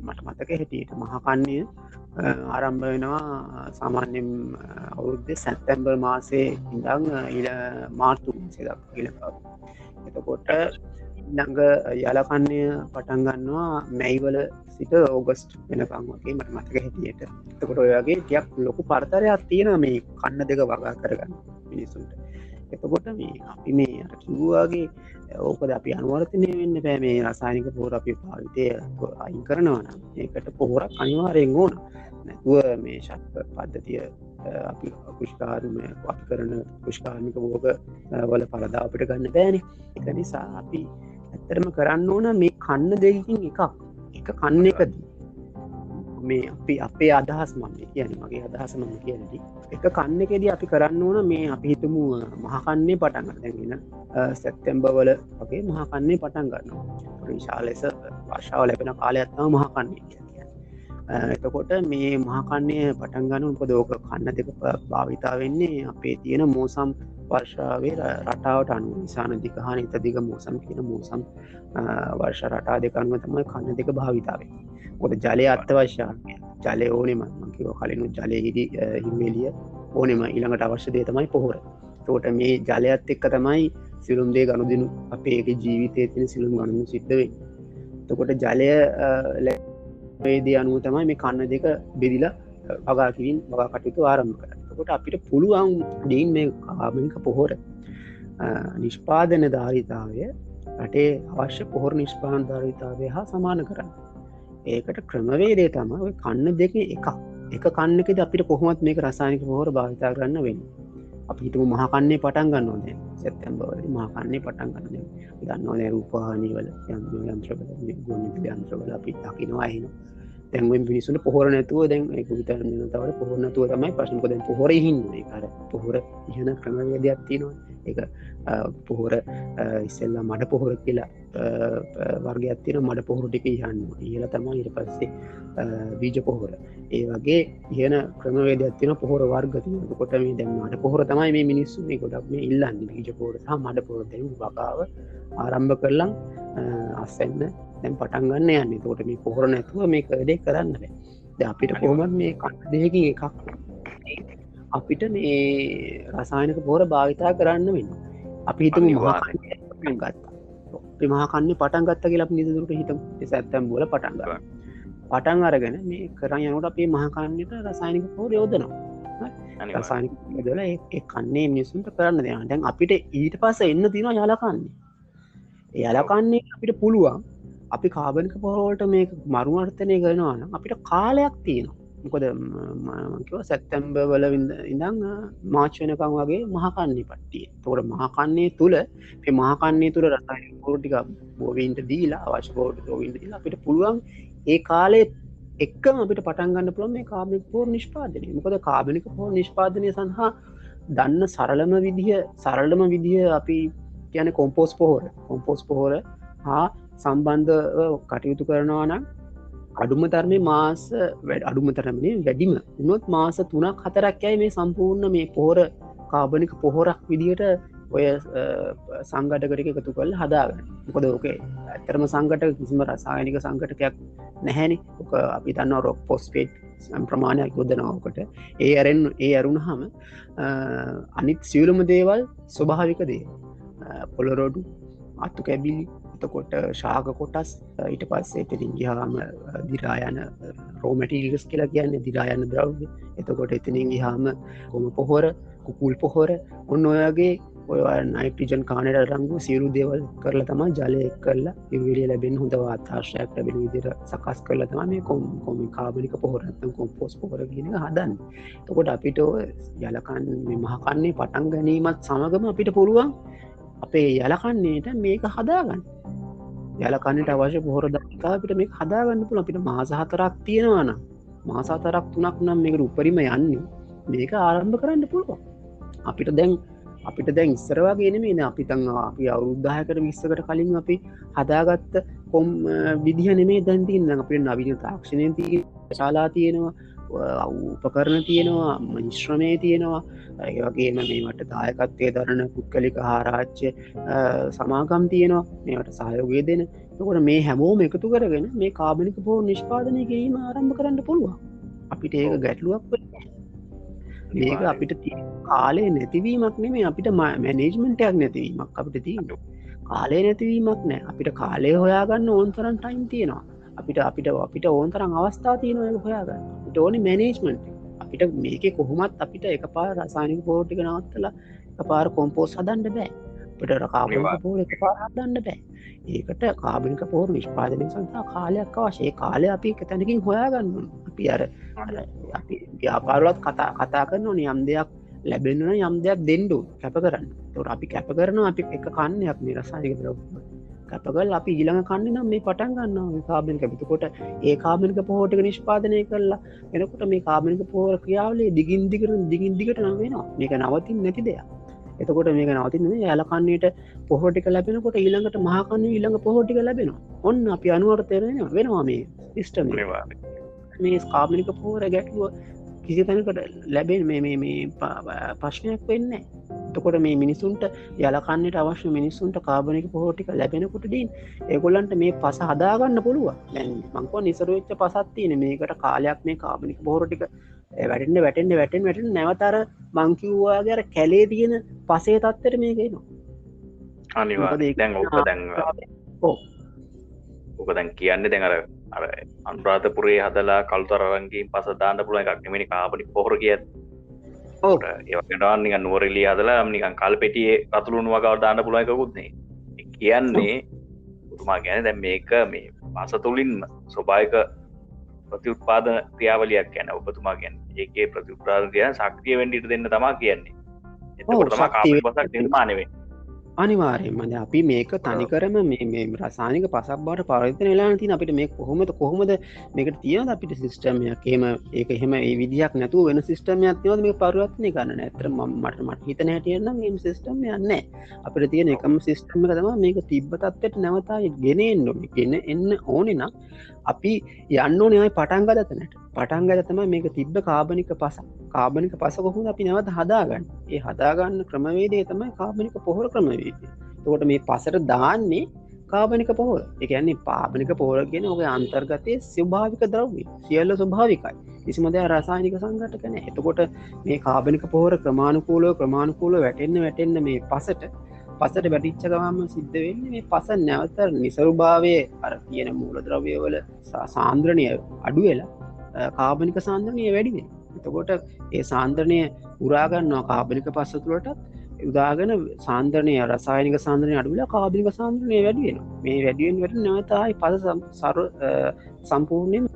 මට මතක හිටියට මහා කන්නේ ආරම්භ වෙනවා සාමාන්‍යයෙන් අවුරුද්දේ සැප්තැම්බර් මාසයේ ඉඳන් මාර්තු මාසය දක්වා. එතකොට ළඟ යලකන්නය පටන් ගන්නවා මැයිවල සිට ඕගස්ට් වෙනකම් වගේ මට මතක හිටියට. එතකොට ඔය වගේ ටිකක් ලොකු පරතරයක් තියෙනවා මේ කන්න දෙක වගා කරගන්න මිනිසුන්ට. එතකොට මේ අපි මේ අර කිව්වාගේ ඕකද අපි අනුවර්තනය වෙන්න බෑ. මේ රසායනික පොහොර අපි භාවිතය අයින් කරනවා නම් ඒකට පොහොරක් අනිවාර්යෙන් ඕන. නැතුව මේ ශක්ත පද්ධතිය අපි කෘෂිකාර්මික වත් කරන කෘෂිකාර්මික භෝග වල පළදා අපිට ගන්න බෑනේ. ඒක නිසා අපි ඇත්තටම කරන්න ඕන මේ කන්න දෙකකින් එකක් එක කන්න එකදී මේ අපේ අදහස් මම කියන මගේ අදහස මම කියනදී එක කන්න එකදී අපි කරන්න ඕන මේ අපි හිතමු මහකන්නේ පටන් ගන්න සැප්තැම්බර්වල වගේ මහකන්නේ පටන් ගන්නවා විශාල ලෙස වර්ෂාව ලැබෙන කාලයක් තමයි මහකන්නේ කියන්නේ. එතකොට මේ මහකන්නේ පටන් ගන්න මොකද ඕක කන්න දෙක භාවිතා වෙන්නේ අපේ තියෙන මෝසම් වර්ෂාවේ රටාවට අනුව නිසාන දිග හා නිත දිග මෝසම් කියන මෝසම් වර්ෂ රටා දෙක අනුව තමයි කන්න දෙක භාවිතා වෙන්නේ. මොකද ජලය අත්‍යවශ්‍යයි. ජලය ඕනෙම මම කිව්වා කලින් ජලය හිමිලිය ඕනෙම ඊළඟට අවශ්‍ය දේ තමයි පොහොර. ඒකට මේ ජලයත් එක්ක තමයි සිළුම් දේ ගනුදෙනු අපේ ජීවිතයේ තියෙන සිළුම් ගනුදෙනු සිද්ධ වෙන්නේ. එතකොට ජලය වේදී අනුව තමයි මේ කන්න දෙක බෙදිලා වගා කිරීම වගා කටයුතු ආරම්භ කරන්නේ. එතකොට අපිට පුළුවන් දෙයින් මේ කාබනික පොහොර නිෂ්පාදන ධාරිතාවය රටේ අවශ්‍ය පොහොර නිෂ්පාදන ධාරිතාවය හා සමාන කරන්න. ඒකට ක්‍රමවේදය තමයි ඔය කන්න දෙකේ එක කන්නකෙද අපිට කොහොමත් මේක රසායනික පොහොර භාවිතා කරන්න වෙන්නේ. අපි හිතමු මහා කන්නේ පටන් ගන්නවා දැන් සැප්තැම්බර්වලදී මහා කන්නේ පටන් ගන්න දැන් අපි දන්නවා නේ රූපවාහිනී වල යන්ත්‍රවල ගොනුවිදුලි යන්ත්‍රවල අපි දකින්නවා එහෙනම් දැන් ඔය මිනිස්සුන්ට පොහොර නැතුව දැන් ඒක විතර නෙවෙයි පොහොර නැතුව තමයි ප්‍රශ්න. මොකද දැන් පොහොර ඉහින්නේ ඒක අර පොහොර ඉහන ක්‍රමවේදයක් තියෙනවා. ඒක පොහොර ඉස්සෙල්ලා මඩ පොහොර කියලා වර්ගයක් තියෙනවා. මඩ පොහොර ටික ඉහන්නේ ඊළඟ තමයි ඊට පස්සේ බීජ පොහොර. ඒ වගේ ඉහන ක්‍රමවේදයක් තියෙනවා. පොහොර වර්ග තියෙනවා. එතකොට මේ දැන් මඩ පොහොර තමයි මේ මිනිස්සු මේ ගොඩක් මේ ඉල්ලන්නේ. බීජ පොහොර සහ මඩ පොහොර දෙන්න වගාව ආරම්භ කරලා අස්සෙන්න දැන් පටන් ගන්න යන්නේ. එතකොට මේ පොහොර නැතුව මේක වැඩේ කරන්න බෑ. දැන් අපිට කොහොමද මේ කන්න දෙකකින් එකක් අපිට මේ රසායනික පොහොර භාවිතා කරන්න වෙනවා. අපි හිතමු මහා කන්නේ පටන් ගත්තා. අපි මහා කන්නේ පටන් ගත්තා කියලා අපි නිදදුරට හිතමු. ඒ සැප්තැම්බර් වල පටන් ගත්තා. පටන් අරගෙන මේ කරන් යනකොට අපි මහා කන්නේට රසායනික පොහොර යොදනවා. රසායනික යොදලා ඒ කන්නේ මිනිස්සුන්ට කරන්න දෙනවා. දැන් අපිට ඊට පස්සේ එන්න තියෙනවා යාලා කන්නේ. ඒ යාලා කන්නේ අපිට පුළුවන් අපි කාබනික පොහොර වලට මේක මරුවර්තනය කරනවා නම් අපිට කාලයක් තියෙනවා. මොකද මම කිව්වා සැප්තැම්බර් වල ඉඳන් මාර්ච් වෙනකම් වගේ මහා කන්නේ පට්ටිය. ඒතකොට මහා කන්නේ තුල මේ මහා කන්නේ තුල රසායනික පොහොර ටික බෝවින්ට දීලා අවශ්‍ය පොහොර බෝවින්ට දීලා අපිට පුළුවන් ඒ කාලේ එක්කම අපිට පටන් ගන්න පුළුවන් මේ කාබනික පොහොර නිෂ්පාදනය. මොකද කාබනික පොහොර නිෂ්පාදනය සඳහා දන්න සරලම විදිය අපි කියන්නේ කොම්පෝස් පොහොර හා සම්බන්ධ කටයුතු කරනවා නම් අඩුම තරමේ මාස අඩුම තරමේ වැඩිම වුණොත් මාස 3-4ක් යයි මේ සම්පූර්ණ මේ පොහොර කාබනික පොහොරක් විදියට ඔය සංඝටක ටික එකතු කරලා හදාගන්න. මොකද ඕකේ ඇත්තටම සංඝටක කිසිම රසායනික සංඝටකයක් නැහැනේ. ඔක අපි දන්නවා රොක් ෆොස්ෆේට් ප්‍රමාණයක් යොදනවා ඔකට. ඒ අරුණාම අනිත් සියලුම දේවල් ස්වභාවික දේවල්. පොළොරොඩු අතු කැබිලි එතකොට ශාක කොටස් ඊට පස්සේ එතනින් ගියාම දිරා යන රෝ මැටීරියල්ස් කියලා කියන්නේ දිරා යන ද්‍රව්‍ය. එතකොට එතනින් ගියාම කොම පොහොර, කුකුල් පොහොර, ඔන්න ඔය වගේ ඔය නයිට්‍රජන් කාණයට රංගු සියලු දේවල් කරලා තමයි ජලය කරලා ඉරියලිය ලැබෙන්න හොඳ වාතාශ්‍රයක් ලැබෙන විදිහට සකස් කරලා තමයි මේ කොම් කාබනික පොහොර නැත්නම් කොම්පෝස් පොහොර කියන එක හදන්නේ. එතකොට අපිට ඔය යලකන් මේ මහ කන්නේ පටන් ගැනීමත් සමගම අපිට පුළුවන් අපේ යලකන්නේට මේක හදාගන්න. යලකන්නට අවශ්‍ය පොහොර දක්වා අපිට මේක හදාගන්න පුළුවන්. අපිට මාස 4ක් තියෙනවා නම් මාස 4ක් 3ක් නම් මේකට උපරිම යන්නේ මේක ආරම්භ කරන්න පුළුවන්. අපිට දැන් ඉස්සර වගේ නෙමෙයි. අපි අවුරුදු 10කට 20කට කලින් අපි හදාගත්ත කොම් විදිහ නෙමෙයි දැන් තියෙන්නේ. දැන් අපිට නවීන තාක්ෂණයෙන් තියෙන ශාලා තියෙනවා, උපකරණ තියෙනවා, මිශ්‍රණය තියෙනවා. ඒ වගේම මේවට දායකත්වයේ දරන පුද්ගලික ආරාජ්‍ය සමාගම් තියෙනවා මේවට සහයෝගය දෙන. එතකොට මේ හැමෝම එකතු කරගෙන මේ කාබනික පොහොර නිෂ්පාදනය කිරීම ආරම්භ කරන්න පුළුවන්. අපිට ඒක ගැටලුවක් වෙන්නේ නැහැ. මේක අපිට කාලේ නැතිවීමක් නෙමෙයි, අපිට මැනේජ්මන්ට් එකක් නැතිවීමක් අපිට තියෙනවා. කාලේ නැතිවීමක් නෑ. අපිට කාලය හොයාගන්න ඕන තරම් ටයිම් තියෙනවා. අපිට ඕන තරම් අවස්ථා තියෙනවා ඒක හොයාගන්න. අපිට ඕනේ මැනේජ්මන්ට් එක. අපිට මේකේ කොහොමත් අපිට එකපාර රසායනික පොහොර ටික නවත්තලා එකපාර කොම්පෝස්ට් හදන්න බෑ. අපිට කාබනික පොහොර එකපාර හදන්න බෑ. ඒකට කාබනික පොහොර නිෂ්පාදනය සඳහා කාලයක් අවශ්‍යයි. ඒ කාලය අපි එකතැනකින් හොයාගන්න ඕනේ. අපි ව්‍යාපාරවලත් කතා කරන ඕනේ යම් දෙයක් ලැබෙන්න නම් යම් දෙයක් දෙන්න ඕනේ කැප කරන්න. ඒකට අපි කැප කරනවා අපි එක කන්නයක් මේ රසායනික ද්‍රව්‍ය. කැපකල් අපි ඊළඟ කන්න නම් මේ පටන් ගන්න කාබනික පිතකොට ඒ කාබනික පොහෝටික නිෂ්පාදනය කරලා එනකොට මේ කාබනික පෝර ක්‍රියාවලේ දිගින් දිගට නම් වෙනවා මේක නවතින් නැති දෙයක් එතකොට මේක නවතින්න යාලකන්නේට පොහෝටික ලැබෙනකොට ඊළඟට මහකන්න ඊළඟ පොහෝටික ලැබෙනවා ඔන්න අපි අනුවට තෙරෙන වෙනවා මේ සිිස්ටම මේ කාබනික පෝර ගැටලුව කිසි තැනකට ලැබෙන් මේ ප්‍රශ්නයක් වෙන්න තකොට මේ මිනිසුන්ට යලකන්නට අවශ්‍ය මිනිස්සුන්ට කාබනික පොහෝටික ලැබෙනකොටඩින් ඒගොල්ලන්ට මේ පස හදාගන්න පුළුව මංකෝ නිසරවෙච්ච පසත්තියන මේකට කාලයක් මේ කාබනික පොහොටික වැටෙන්ට වැටෙන් නැවතර මංකිව්වාගර කැලේ තියෙන පසේ තත්වට මේකනවා අනිවා දැන් ඕක දැන් ඕක දැන් කියන්න දැන් අර අනුරාධපුරේ හදලා කළුතරරංගින් පස දාන්න පුළුවන් එකක් නෙමෙයි කාබනික පොහොර කියත් ඔව් ඒවකට නිකන් නුවරඑළිය හදලා නිකන් කල්පෙටියේ රතුළුණු වගාව දාන්න පුළුවන් එකකුත් නෙයි කියන්නේ ඔතුමා කියන්නේ දැන් මේක මේ පස තුලින්ම ස්වභාවික ප්‍රතිඋත්පාදන ක්‍රියාවලියක් ගැන ඔබතුමා කියන්නේ ඒකේ ප්‍රතිඋත්පාදන ක්‍රියාව සක්‍රිය වෙන්න ඉඩ දෙන්න තමයි කියන්නේ එතකොට තමයි කාබනික පසක් නිර්මාණය වෙන්නේ අනිවාර්යෙන්ම අපි මේක තනිකරම මේ රසායනික පසක් බවට පරිවර්තනය වෙලා තියෙන අපිට මේ කොහොමද මේකට තියෙනවද අපිට සිස්ටම් එකක් එහෙම ඒක එහෙම ඒ විදියක් නැතුව වෙන සිස්ටම් එකක් තියෙනවද මේක පරිවර්තනය කරන්න ඇත්තට මට හිතන හැටියට නම් මේ සිස්ටම් එකක් නැහැ අපිට තියෙන එකම සිස්ටම් එක තමයි මේක තිබ්බ තත්ත්වයට නැවත ගෙනෙන්න ඕනේ ගෙන එන්න ඕනේ නම් අපි යන්න ඕනේ ආයි පටන් ගන්න තැනට පටන් ගන්න තමයි මේක තිබ්බ කාබනික පස කොහොමද අපි නැවත හදාගන්නේ ඒ හදාගන්න ක්‍රමවේදය තමයි කාබනික පොහොර ක්‍රමවේදය එතකොට මේ පසට දාන්නේ කාබනික පොහොර ඒ කියන්නේ කාබනික පොහොර කියන්නේ ඔගේ අන්තර්ගතයේ ස්වභාවික ද්‍රව්‍ය සියල්ල ස්වභාවිකයි කිසිම දෙයක් රසායනික සංඝටක නැහැ එතකොට මේ කාබනික පොහොර ක්‍රමානුකූලව වැටෙන්න මේ පසට වැටිච්ච ගමන්ම සිද්ධ වෙන්නේ මේ පස නැවත නිසරුභාවයේ අර තියෙන මූලද්‍රව්‍යවල සාන්ද්‍රණය අඩු වෙලා කාබනික සාන්ද්‍රණය වැඩි වෙනවා. එතකොට ඒ සාන්ද්‍රණය උරා ගන්නවා කාබනික පස තුළටත් උදාගෙන සාන්ද්‍රණය රසායනික සාන්ද්‍රණය අඩු වෙලා කාබනික සාන්ද්‍රණය වැඩි වෙනවා. මේ වැඩි වෙන නැවත ආයි පස සම්පූර්ණයෙන්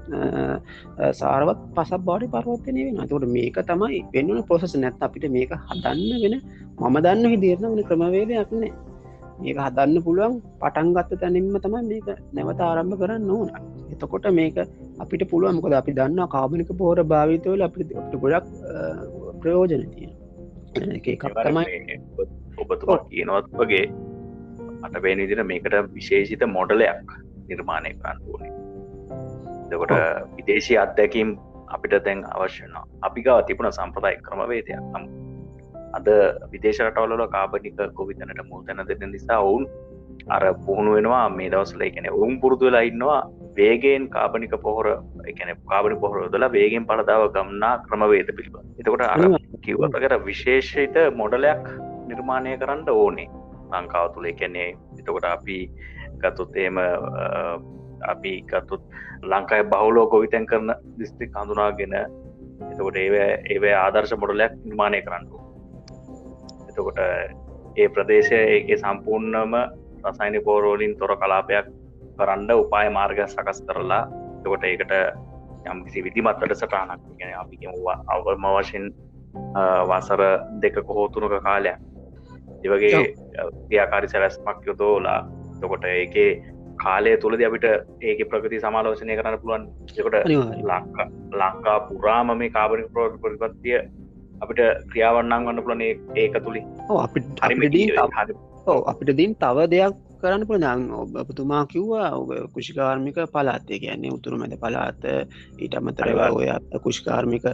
සාරවත් පසක් බවට පරිවර්තනය වෙනවා. එතකොට මේක තමයි වෙන ප්‍රොසෙස් නැත්නම් අපිට මේක හදන්න වෙන මම දන්න විදිහට නම් ක්‍රමවේදයක් නෑ. මේක හදන්න පුළුවන් පටන් ගත්ත තැනින්ම තමයි මේක නැවත ආරම්භ කරන්න ඕන. එතකොට මේක අපිට පුළුවන් මොකද අපි දන්නවා කාබනික පොහොර භාවිත වෙලා අපිට ගොඩක් ප්‍රයෝජන තියෙනවා. එකක් තමයි ඔබතුමා කියනවත් වගේ අට වෙන විදිහට මේකට විශේෂිත මොඩලයක් නිර්මාණය කරන්න ඕනේ. එතකොට විදේශීය අත්දැකීම් අපිට දැන් අවශ්‍ය වෙනවා. අපි ගාව තිබුණ සම්ප්‍රදායික ක්‍රමවේදයක් නම් අද විදේශ රටවල කාබනික කොවිතැනට මුල් තැන දෙන්න නිසා ඔවුන් අර පුහුණු වෙනවා මේ දවස්වල ඒ කියන්නේ ඔවුන් පුරුදු වෙලා ඉන්නවා වේගයෙන් කාබනික පොහොර ඒ කියන්නේ කාබනික පොහොර යොදලා වේගයෙන් පළදාව ගමනා ක්‍රමවේද පිළිබඳ. එතකොට අර කිව්වට අර විශේෂිත මොඩලයක් නිර්මාණය කරන්න ඕනේ ලංකාව තුල. ඒ කියන්නේ එතකොට අපි ගත්තොත් එහෙම අපි ගත්තොත් ලංකාවේ බහුලව ගොවිතැන් කරන දිස්ත්‍රික් හඳුනාගෙන එතකොට ඒවේ ආදර්ශ මොඩලයක් නිර්මාණය කරන්න ඕනේ. එතකොට ඒ ප්‍රදේශය ඒකේ සම්පූර්ණම රසායනික පොහොර වලින් තොර කලාපයක් කරන්න උපාය මාර්ග සකස් කරලා එතකොට ඒකට යම්කිසි විධිමත් වැඩසටහනක් කියන්නේ අපි කියමු අවම වශයෙන් වසර 2ක හෝ 3ක කාලයක් ඒ වගේ ක්‍රියාකාරී සැලැස්මක් යොදවලා එතකොට ඒකේ කාලය තුලදී අපිට ඒකේ ප්‍රගති සමාලෝචනය කරන්න පුළුවන්. ඒකට ලංකා පුරාම මේ කාබනික ප්‍රතිපත්තිය අපිට ක්‍රියාවන් නම් ගන්න පුළුවන් ඒක තුලින්. ඔව් අපිට දින් තව දෙයක් කරන්න පුළුවන්. ඔබතුමා කිව්වා කුෂිකාර්මික පළාත් ඒ කියන්නේ උතුරු මැද පළාත ඊට අමතරව ඔය කුෂිකාර්මික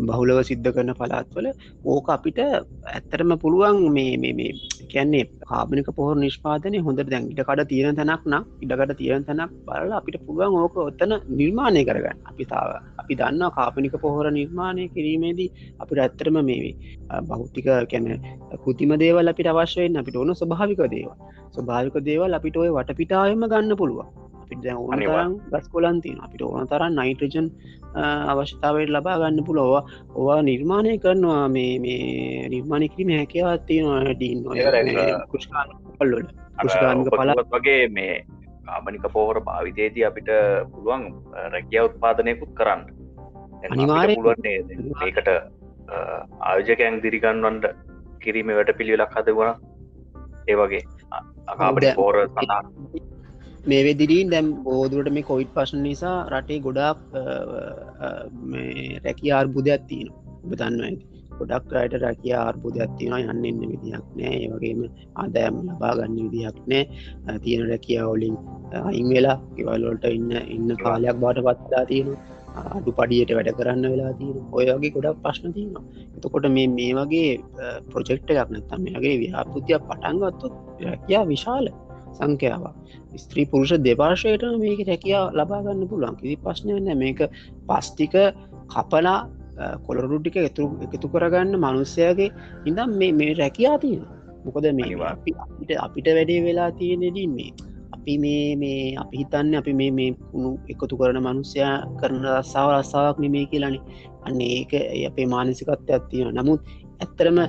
බහුලව සිද්ධ කරන පළාත්වල ඕක අපිට ඇත්තටම පුළුවන් මේ කියන්නේ කාබනික පොහොර නිෂ්පාදනය හොඳට දැන් ඉඩකඩ තියෙන තැනක් නම් ඉඩකඩ තියෙන තැනක් බලලා අපිට පුළුවන් ඕක ඔතන නිර්මාණය කරගන්න. අපි දන්නවා කාබනික පොහොර නිර්මාණය කිරීමේදී අපිට ඇත්තටම මේ භෞතික කියන්නේ කෘතිම දේවල් අපිට අවශ්‍ය වෙන්නේ අපිට ඕන ස්වභාවික දේවල් අපිට ওই වටපිටාවෙම ගන්න පුළුවන්. අපිට දැන් ඕන තරම් ගස් කොළන් තියෙනවා. අපිට ඕන තරම් නයිට්‍රජන් අවශ්‍යතාවයට ලබා ගන්න පුළුවන්. ඕවා නිර්මාණය කරනවා මේ නිර්මාණය කිරීමේ හැකියාවක් තියෙනවා ඩීන් ඔය කුෂිකාර්මික පළාත් වගේ මේ කාබනික පොහොර භාවිතයේදී අපිට පුළුවන් රැකියාව උත්පාදනයකුත් කරන්න. අනිවාර්යයෙන් පුළුවන් නේද? මේකට ආයෝජකයන් දිරිගන්වන්න කිරීමේ වැඩපිළිවෙලක් හදුවා. ඒ වගේ කාබනික පොහොර සඳහා මේ වෙදිරීන් දැම් බෝදුරට මේ කොයිට් පශන නිසා රටේ ගොඩාක් රැකිය අර්බුදයක් තියෙන ඔබ දන්න ඇති ගොඩක් අයට රැකිය අර්බුදයක් තියෙනවා යන්න එන්න විදිහක් නෑ ඒවගේම ආදෑම් ලබා ගන්න විදිහක් නෑ තියෙන රැකියාවලින් අයින් වෙලා කිවල්ලොට ඉන්න කාලයක් බාට පත්ලා තියෙනවා අඩු පඩියට වැඩ කරන්න වෙලා තියෙන ඔය වගේ ගොඩක් ප්‍රශ්න තියෙනවා එතකොට මේ වගේ ප්‍රොජෙක්ට එකක් නැත්තම් මේගේ ව්‍යාපෘතියක් පටන්ගත්තුත් රැකියා විශාල සංඛ්‍යාවක් ස්ත්‍රී පුරුෂ දෙපාර්ශයට මේක රැකියා ලබාගන්න පුළුවන් කිසි ප්‍රශ්නයන්න මේක පස්ටික කපලා කොළරුටික එකතු කරගන්න මනුස්සයගේ ඉඳම් මේ රැකියා තියෙන මොකද මේ අපිට වැඩේ වෙලා තියෙනෙදී මේ අපි මේ අපි හිතන්න අපි මේ කුණු එකතු කරන මනුස්සයා කරන රස්සාාව රස්සාාවක් නෙමේ කියලානි අන්න ඒක අපේ මානසිකත්වයක් තියෙන නමුත් ඇත්තරම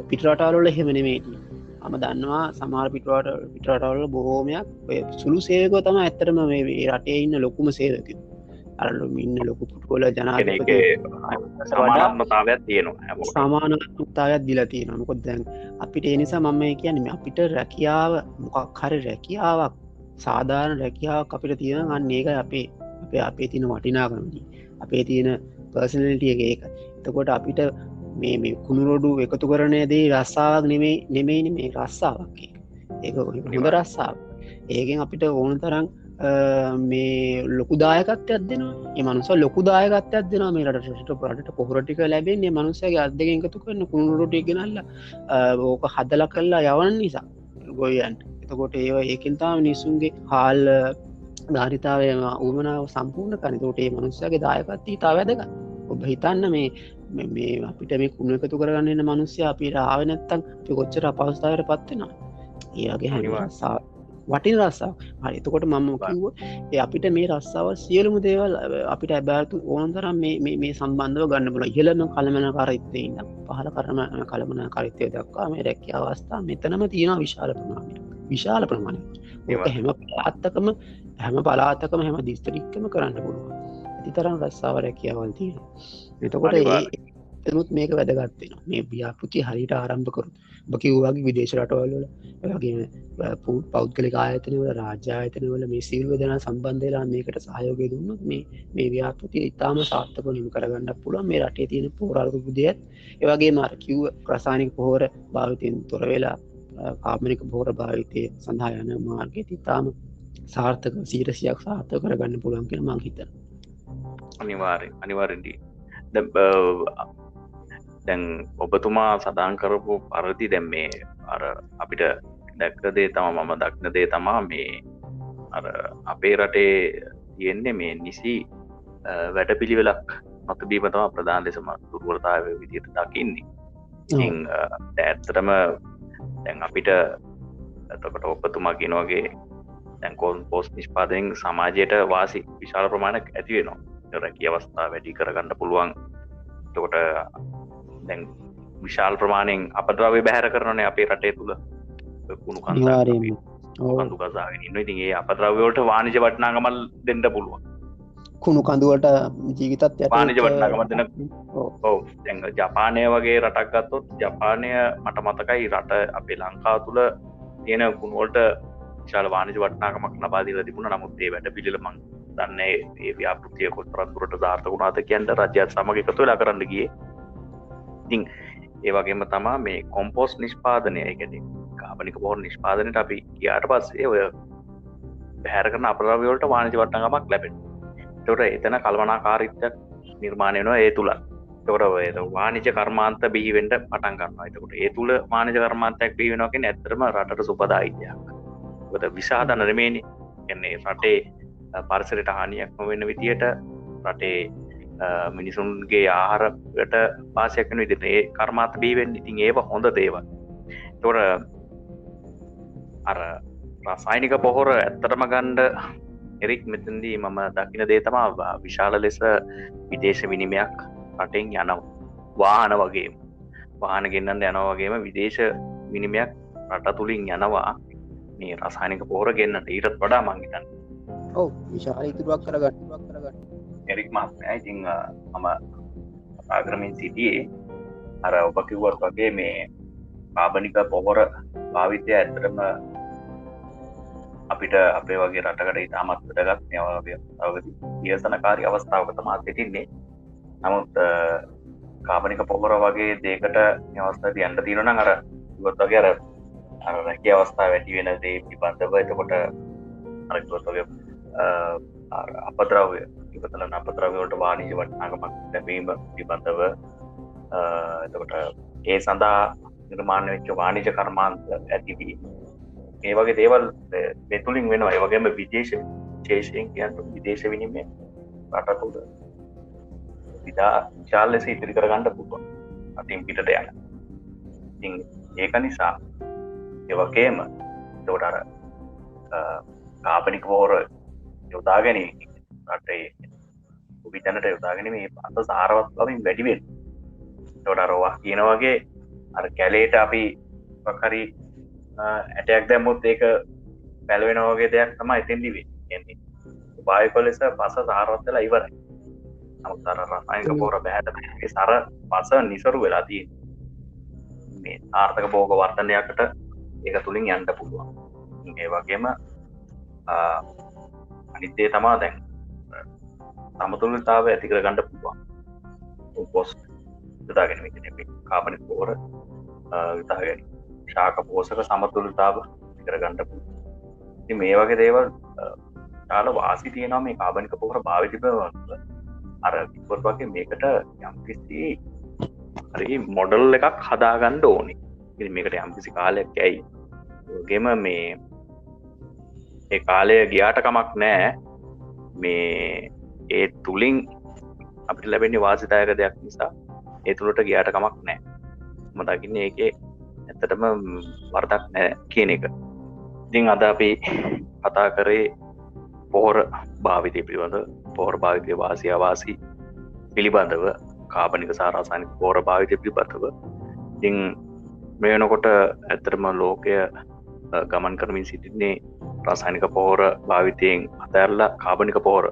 පිටරටාවලොල හෙමනෙමේදී අම දන්නවා සමාර පිටරටවල බොහෝමයක් සුළු සේවක තම ඇත්තරම මේ රටේ ඉන්න ලොකුම සේවක අරලුම ඉන්න ලොකු පුට්කොල ජනාධිපති සමානත්මතාවයක් තියෙනවා සමානත්තාවයක් දිලා තියෙනවා මොකොත් දැන් අපිට ඒ නිසා මම කියන්නේ අපිට රැකියාව මොකක් හරි රැකියාවක් සාධාරණ රැකියාවක් අපිට තියෙන අන්න ඒක අපේ තියෙන වටිනාකමදී අපේ තියෙන පර්සනලිටිය එක ඒක එතකොට අපිට මේ කුණුරොඩු එකතු කරනය දේ රස්සාාවක් නෙමෙයින මේ රස්සාාවක් ඒක හොඳ රස්සාාව ඒකෙන් අපිට ඕන තරම් මේ ලොකු දායකත්වයක් දෙනවා ඒ මනුස ලොකු දායකත්වයක් දෙනවා මේ රටට පරට පොහොරටික ලැබෙන්නේ මනුස්සගේ අදක එකතු කරන කුණුරොට ගෙනල්ල ඕක හදල කල්ලා යවන නිසා ගොයන්ට එතකොට ඒ ඒකින්තාව නිසුන්ගේ හාල් ධාරිතාවය උමනාව සම්පූර්ණ කනතෝට ඒ මනුස්සගේ දායකත්ති තා වැදක ඔබ හිතන්න මේ අපිට මේ කුණ එකතු කරගන්නන්න මනුස්්‍ය අපිට ආවනැත්තන් කොච්චර අපවස්ථාවට පත්වෙනවා ඒගේ හැනිවාසා වටින් රස්සාාව හරි එතකොට මම කිව්ව අපිට මේ රස්සාාව සියලුම දේවල් අපිට ඇබෑතු ඕනතරම් මේ සම්බන්ධව ගන්න පුල ඉහලම කළමන කාරිත්තය ඉන්න පහල කරන කළමන කරිතය දක්වා මේ රැක්‍ය අවස්ථා මෙතනම තියෙන විශාල ප්‍රමාණය ඒක හැම පලාත්තකම හැම පලාතකම හැම දිස්තරික්කම කරන්න පුළුවන් ඇති තරම් රස්සාාව රැකියාවල් තියෙන එතකොට එනුත් මේක වැදගත්වෙන මේ ව්‍යාපෘති හරිට ආරම්භ කරු බකිව්වාගේ විදේශ රටවල්ල වගේ පෞද්ගලික ආයතනවල රාජ්‍යායතනවල මේ සිල්ව දෙන සම්බන්ධලා මේකට සහයෝගය දුන්නත් මේ ව්‍යාපෘති ඉතාම සාර්ථක නිම කරගන්න පුළුවන් මේ රටේ තියෙන පෝරාර්ග බුදයත් ඒවගේ මාර කිව්ව ප්‍රසානික පොහොර භාවිතයෙන් තොර වෙලා කාමනික පොහොර භාවිතය සඳහා යන මාර්ගය ඉතාම සාර්ථක සීරසියක් සාර්ථක කරගන්න පුළුවන් කියෙන මං හිතන අනිවාරෙන්දී දැන් ඔබතුමා සදාන් කරපු පරදි දැම් මේ අර අපිට දැක්කදේ තම මම දක්නදේ තමා මේ අර අපේ රටේ තියෙන්නේ මේ නිසි වැඩ පිළිවෙලක් මත බීමතම ප්‍රධාන ලෙසම දුර්වලතාව විදියට දකින්නේ ඉතින් ඇත්තටම දැන් අපිට එතකොට ඔබතුමා කියනවාගේ දැන් කෝන් පෝස් නිෂ්පාදයෙන් සමාජයට වාසි විශාල ප්‍රමාණයක් ඇති වෙනවා රැකිය අවස්ථා වැඩි කරගන්න පුළුවන් එතකොට දැන් විශාල ප්‍රමාණයෙන් අපද්‍රව්‍ය බැහැර කරනනේ අපේ රටේ තුළ කුණු කන්දු ගසාගෙන ඉන්න ඉතින් ඒ අපද්‍රව්‍යවලට වාණිජ වටිනාකමල් දෙන්න පුළුවන් කුණු කඳුවට ජීවිතත් වාණිජ වටිනාකම දෙන ඔව් දැන් ජපානය වගේ රටක් ගත්තොත් ජපානය මට මතකයි රට අපේ ලංකාව තුළ තියෙන කුණු වලට විශාල වාණිජ වටිනාකමක් ලබා දීලා තිබුණා නමුත් ඒ වැඩ පිළිවෙල මම දන්නේ ඒ ව්‍යාපෘතිය කොතරම් දුරට සාර්ථක වුණාද කියන්න රජයත් සමග එකතු වෙලා කරන්න ගියේ ඉතින් ඒ වගේම තමා මේ කොම්පෝස් නිෂ්පාදනය කියන්නේ කාබනික පොහොර නිෂ්පාදනයට අපි ගියාට පස්සේ ඔය බැහැර කරන අපද්‍රව්‍ය වලට වාණිජ වටිනාකමක් ලැබෙනවා. ඒතකොට එතන කල්පනාකාරීත්වයක් නිර්මාණය වෙනවා ඒ තුල. ඒතකොට වාණිජ කර්මාන්ත බිහි වෙන්න පටන් ගන්නවා. ඒතකොට ඒ තුල වාණිජ කර්මාන්තයක් බිහි වෙනවා කියන්නේ ඇත්තටම රටට සුබදායි දෙයක්. මොකද විසාදන නෙමෙයිනේ. කියන්නේ රටේ පරිසරයට හානියක් නොවන විදියට රටේ මිනිසුන්ගේ ආහාරයට වාසියක් වෙන විදිහට ඒ කර්මාන්ත බිහි වෙන්නේ. ඉතින් ඒව හොඳ දේවල්. ඒතකොට අර රසායනික පොහොර ඇත්තටම ගන්න එරික් මෙතනදී මම දකින දේ තමයි විශාල ලෙස විදේශ විනිමයක් රටෙන් යනවා. වාහන වගේම වාහන ගෙන්නන්න යනවා වගේම විදේශ විනිමයක් රට තුලින් යනවා මේ රසායනික පොහොර ගෙන්නන්න. ඊටත් වඩා මං හිතන්නේ. ඔව් විශාල ඉතුරුවක් කරගන්න. එරික් මහත්මයා ඉතින් මම ආග්‍රමින් සිටියේ අර ඔබ කිව්වා වගේ මේ කාබනික පොහොර භාවිතය ඇත්තටම අපිට අපේ වගේ රටකට ඉතාමත් වැදගත් මේ වගේ අවස්ථාවකදී ව්‍යසනකාරී අවස්ථාවක තමයි සිටින්නේ. නමුත් කාබනික පොහොර වගේ දෙයකට මේ අවස්ථාවේදී යන්න තියෙනවා නම් අර ඉවත් වගේ අර රැකිය අවස්ථාව වැඩි වෙන දේ පිළිබඳව එතකොට අර ඉවත් වගේ අපද්‍රව්‍ය ඉවතල අපද්‍රව්‍ය වලට වාණිජ වටිනාකමක් ලැබීම පිළිබඳව එතකොට ඒ සඳහා නිර්මාණය වෙච්ච වාණිජ කර්මාන්ත ඇතිවීම මේ වගේ දේවල් මේ තුලින් වෙනවා. ඒ වගේම විශේෂයෙන් කියන්නේ විදේශ විනිමය රට තුළ විශාල ලෙස ඉදිරි කරගන්න පුළුවන් අතින් පිටට යන. ඉතින් ඒක නිසා ඒ වගේම එතකොට අර කාබනික පොහොර යොදා ගැනීම රටේ විතනට යොදා ගැනීම මේ අත සාරවත් බවින් වැඩි වෙනවා. එතකොට අර කියන වගේ අර කැලේට අපි හරි ඇටයක් දැම්මොත් ඒක පැලවෙනවා වගේ දෙයක් තමයි එතෙන්දි වෙන්නේ. කියන්නේ වායුක ලෙස පස සාරවත් වෙලා ඉවරයි. නමුත් අර රසායනික පොහොර බෑට ඒ සර පස නිසරු වෙලා තියෙන්නේ. මේ ආර්ථික භෝග වර්ධනයකට ඒක තුලින් යන්න පුළුවන්. ඒ වගේම අනිත් දේ තමයි දැන් සමතුලිතතාවය ඇති කරගන්න පුළුවන්. කොම්පෝස්ට් යොදාගෙන මේ කාබනික පොහොර යොදාගෙන ශාක පෝෂක සමතුලිතතාව ඇති කරගන්න පුළුවන්. ඉතින් මේ වගේ දේවල් තාල වාසි තියෙනවා මේ කාබනික පොහොර භාවිත කරනකොට. අර කිව්වත් වගේ මේකට යම්කිසි හරි මොඩල් එකක් හදාගන්න ඕනේ. ඉතින් මේකට යම්කිසි කාලයක් ඇයි. ඒ වගේම මේ ඒ කාලය ගියාට කමක් නැහැ. මේ ඒ තුලින් අපිට ලැබෙන්නේ වාසිදායක දෙයක් නිසා ඒ තුලට ගියාට කමක් නැහැ. මම දකින්නේ ඒකේ ඇත්තටම වරදක් නැහැ කියන එක. ඉතින් අද අපි කතා කරේ පොහොර භාවිතය පිළිබඳව, පොහොර භාවිතයේ වාසි අවාසි පිළිබඳව, කාබනික සහ රසායනික පොහොර භාවිතය පිළිබඳව. ඉතින් මේ වෙනකොට ඇත්තටම ලෝකය ගමන් කරමින් සිටින්නේ රසායනික පොහොර භාවිතයෙන් අතහැරලා කාබනික පොහොර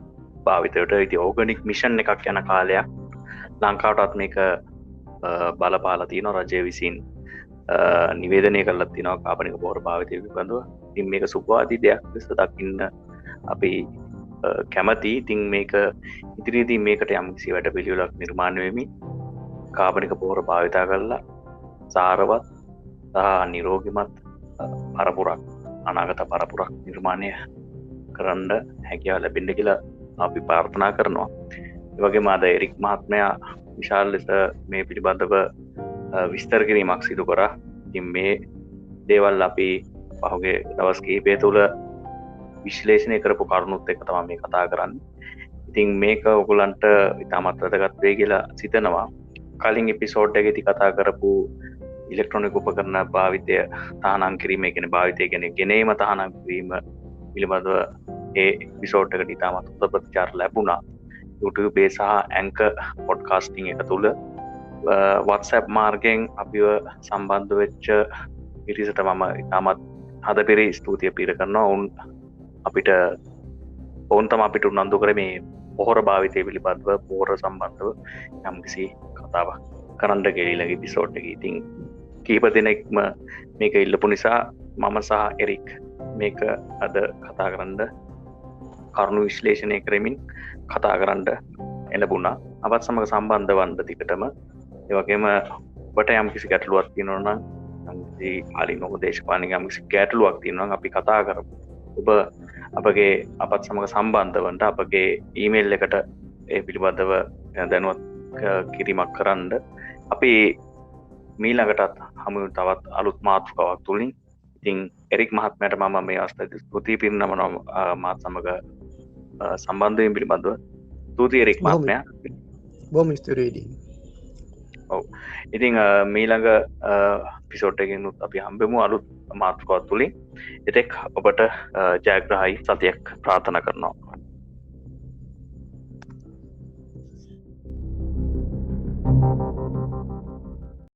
භාවිතයට. ඉතින් ඕගනික් මිෂන් එකක් යන කාලයක් ලංකාවටත් මේක බලපාලා තියෙනවා. රජය විසින් නිවේදනය කරලා තියෙනවා කාබනික පොහොර භාවිතය පිළිබඳව. ඉතින් මේක සුබවාදී දෙයක් ලෙස දකින්න අපි කැමති. ඉතින් මේක ඉදිරියේදී මේකට යම්කිසි වැඩපිළිවෙලක් නිර්මාණය වෙමින් කාබනික පොහොර භාවිතා කරලා සාරවත් සහ නිරෝගිමත් පරපුරක්, අනාගත පරපුරක් නිර්මාණය කරන්න හැකියාව ලැබෙන්න කියලා අපි ප්‍රාර්ථනා කරනවා. ඒ වගේම අද එරික් මහත්මයා විශාල ලෙස මේ පිළිබඳව විස්තර කිරීමක් සිදු කරා. ඉතින් මේ දේවල් අපි පහුගිය දවස් කිහිපය තුළ විශ්ලේෂණය කරපු කරුණුත් එක්ක තමයි මේ කතා කරන්නේ. ඉතින් මේක ඔයගලන්ට ඉතාමත් වැදගත් වෙයි කියලා සිතනවා. කලින් එපිසෝඩ් එකේදී කතා කරපු ඉලෙක්ට්‍රොනික උපකරණ භාවිතය තහනම් කිරීම, ඒ කියන්නේ භාවිතය කියන්නේ ගෙනීම තහනම් කිරීම පිළිබඳව ඒ එපිසෝඩ් එකට ඉතාමත් හොඳ ප්‍රතිචාර ලැබුණා. YouTube සහ Anchor podcasting එක තුළ WhatsApp මාර්ගයෙන් අපිව සම්බන්ධ වෙච්ච පිරිසට මම ඉතාමත් හදපිරි ස්තුතිය පිර කරනවා. ඔවුන් තම අපිට උනන්දු කර මේ පොහොර භාවිතය පිළිබඳව, පොහොර සම්බන්ධව යම්කිසි කතාවක් කරන්න ගෙලිලගේ එපිසෝඩ් එක. ඉතින් කීප දෙනෙක්ම මේක ඉල්ලපු නිසා මම සහ එරික් මේක අද කතා කරන්න, කරුණු විශ්ලේෂණය කරමින් කතා කරන්න එළඹුණා. අපත් සමග සම්බන්ධ වන්න දිගටම. ඒ වගේම ඔබට යම්කිසි ගැටලුවක් තියෙනවා නම්, යම්කිසි ආලින් උපදේශපාලනික යම්කිසි ගැටලුවක් තියෙනවා නම් අපි කතා කරමු. ඔබ අපගේ අපත් සමග සම්බන්ධ වන්න අපගේ ඊමේල් එකට ඒ පිළිබඳව දැනුවත් කිරීමක් කරන්න. අපි මීළඟටත් හමු තවත් අලුත් මාතෘකාවක් තුලින්. ඉතින් එරික් මහත්මයාට මම මේ අවස්ථාවේදී ස්තුති පිරිනමනවා මාත් සමග සම්බන්ධ වීම පිළිබඳව. ස්තුතියි එරික් මහත්මයා. බොහොම ස්තුතියි. ඔව්. ඉතින් මීළඟ එපිසෝඩ් එකකින් අපි හම්බෙමු අලුත් මාතෘකාවක් තුලින්. එතෙක් ඔබට ජයග්‍රහයි සතියක් ප්‍රාර්ථනා කරනවා.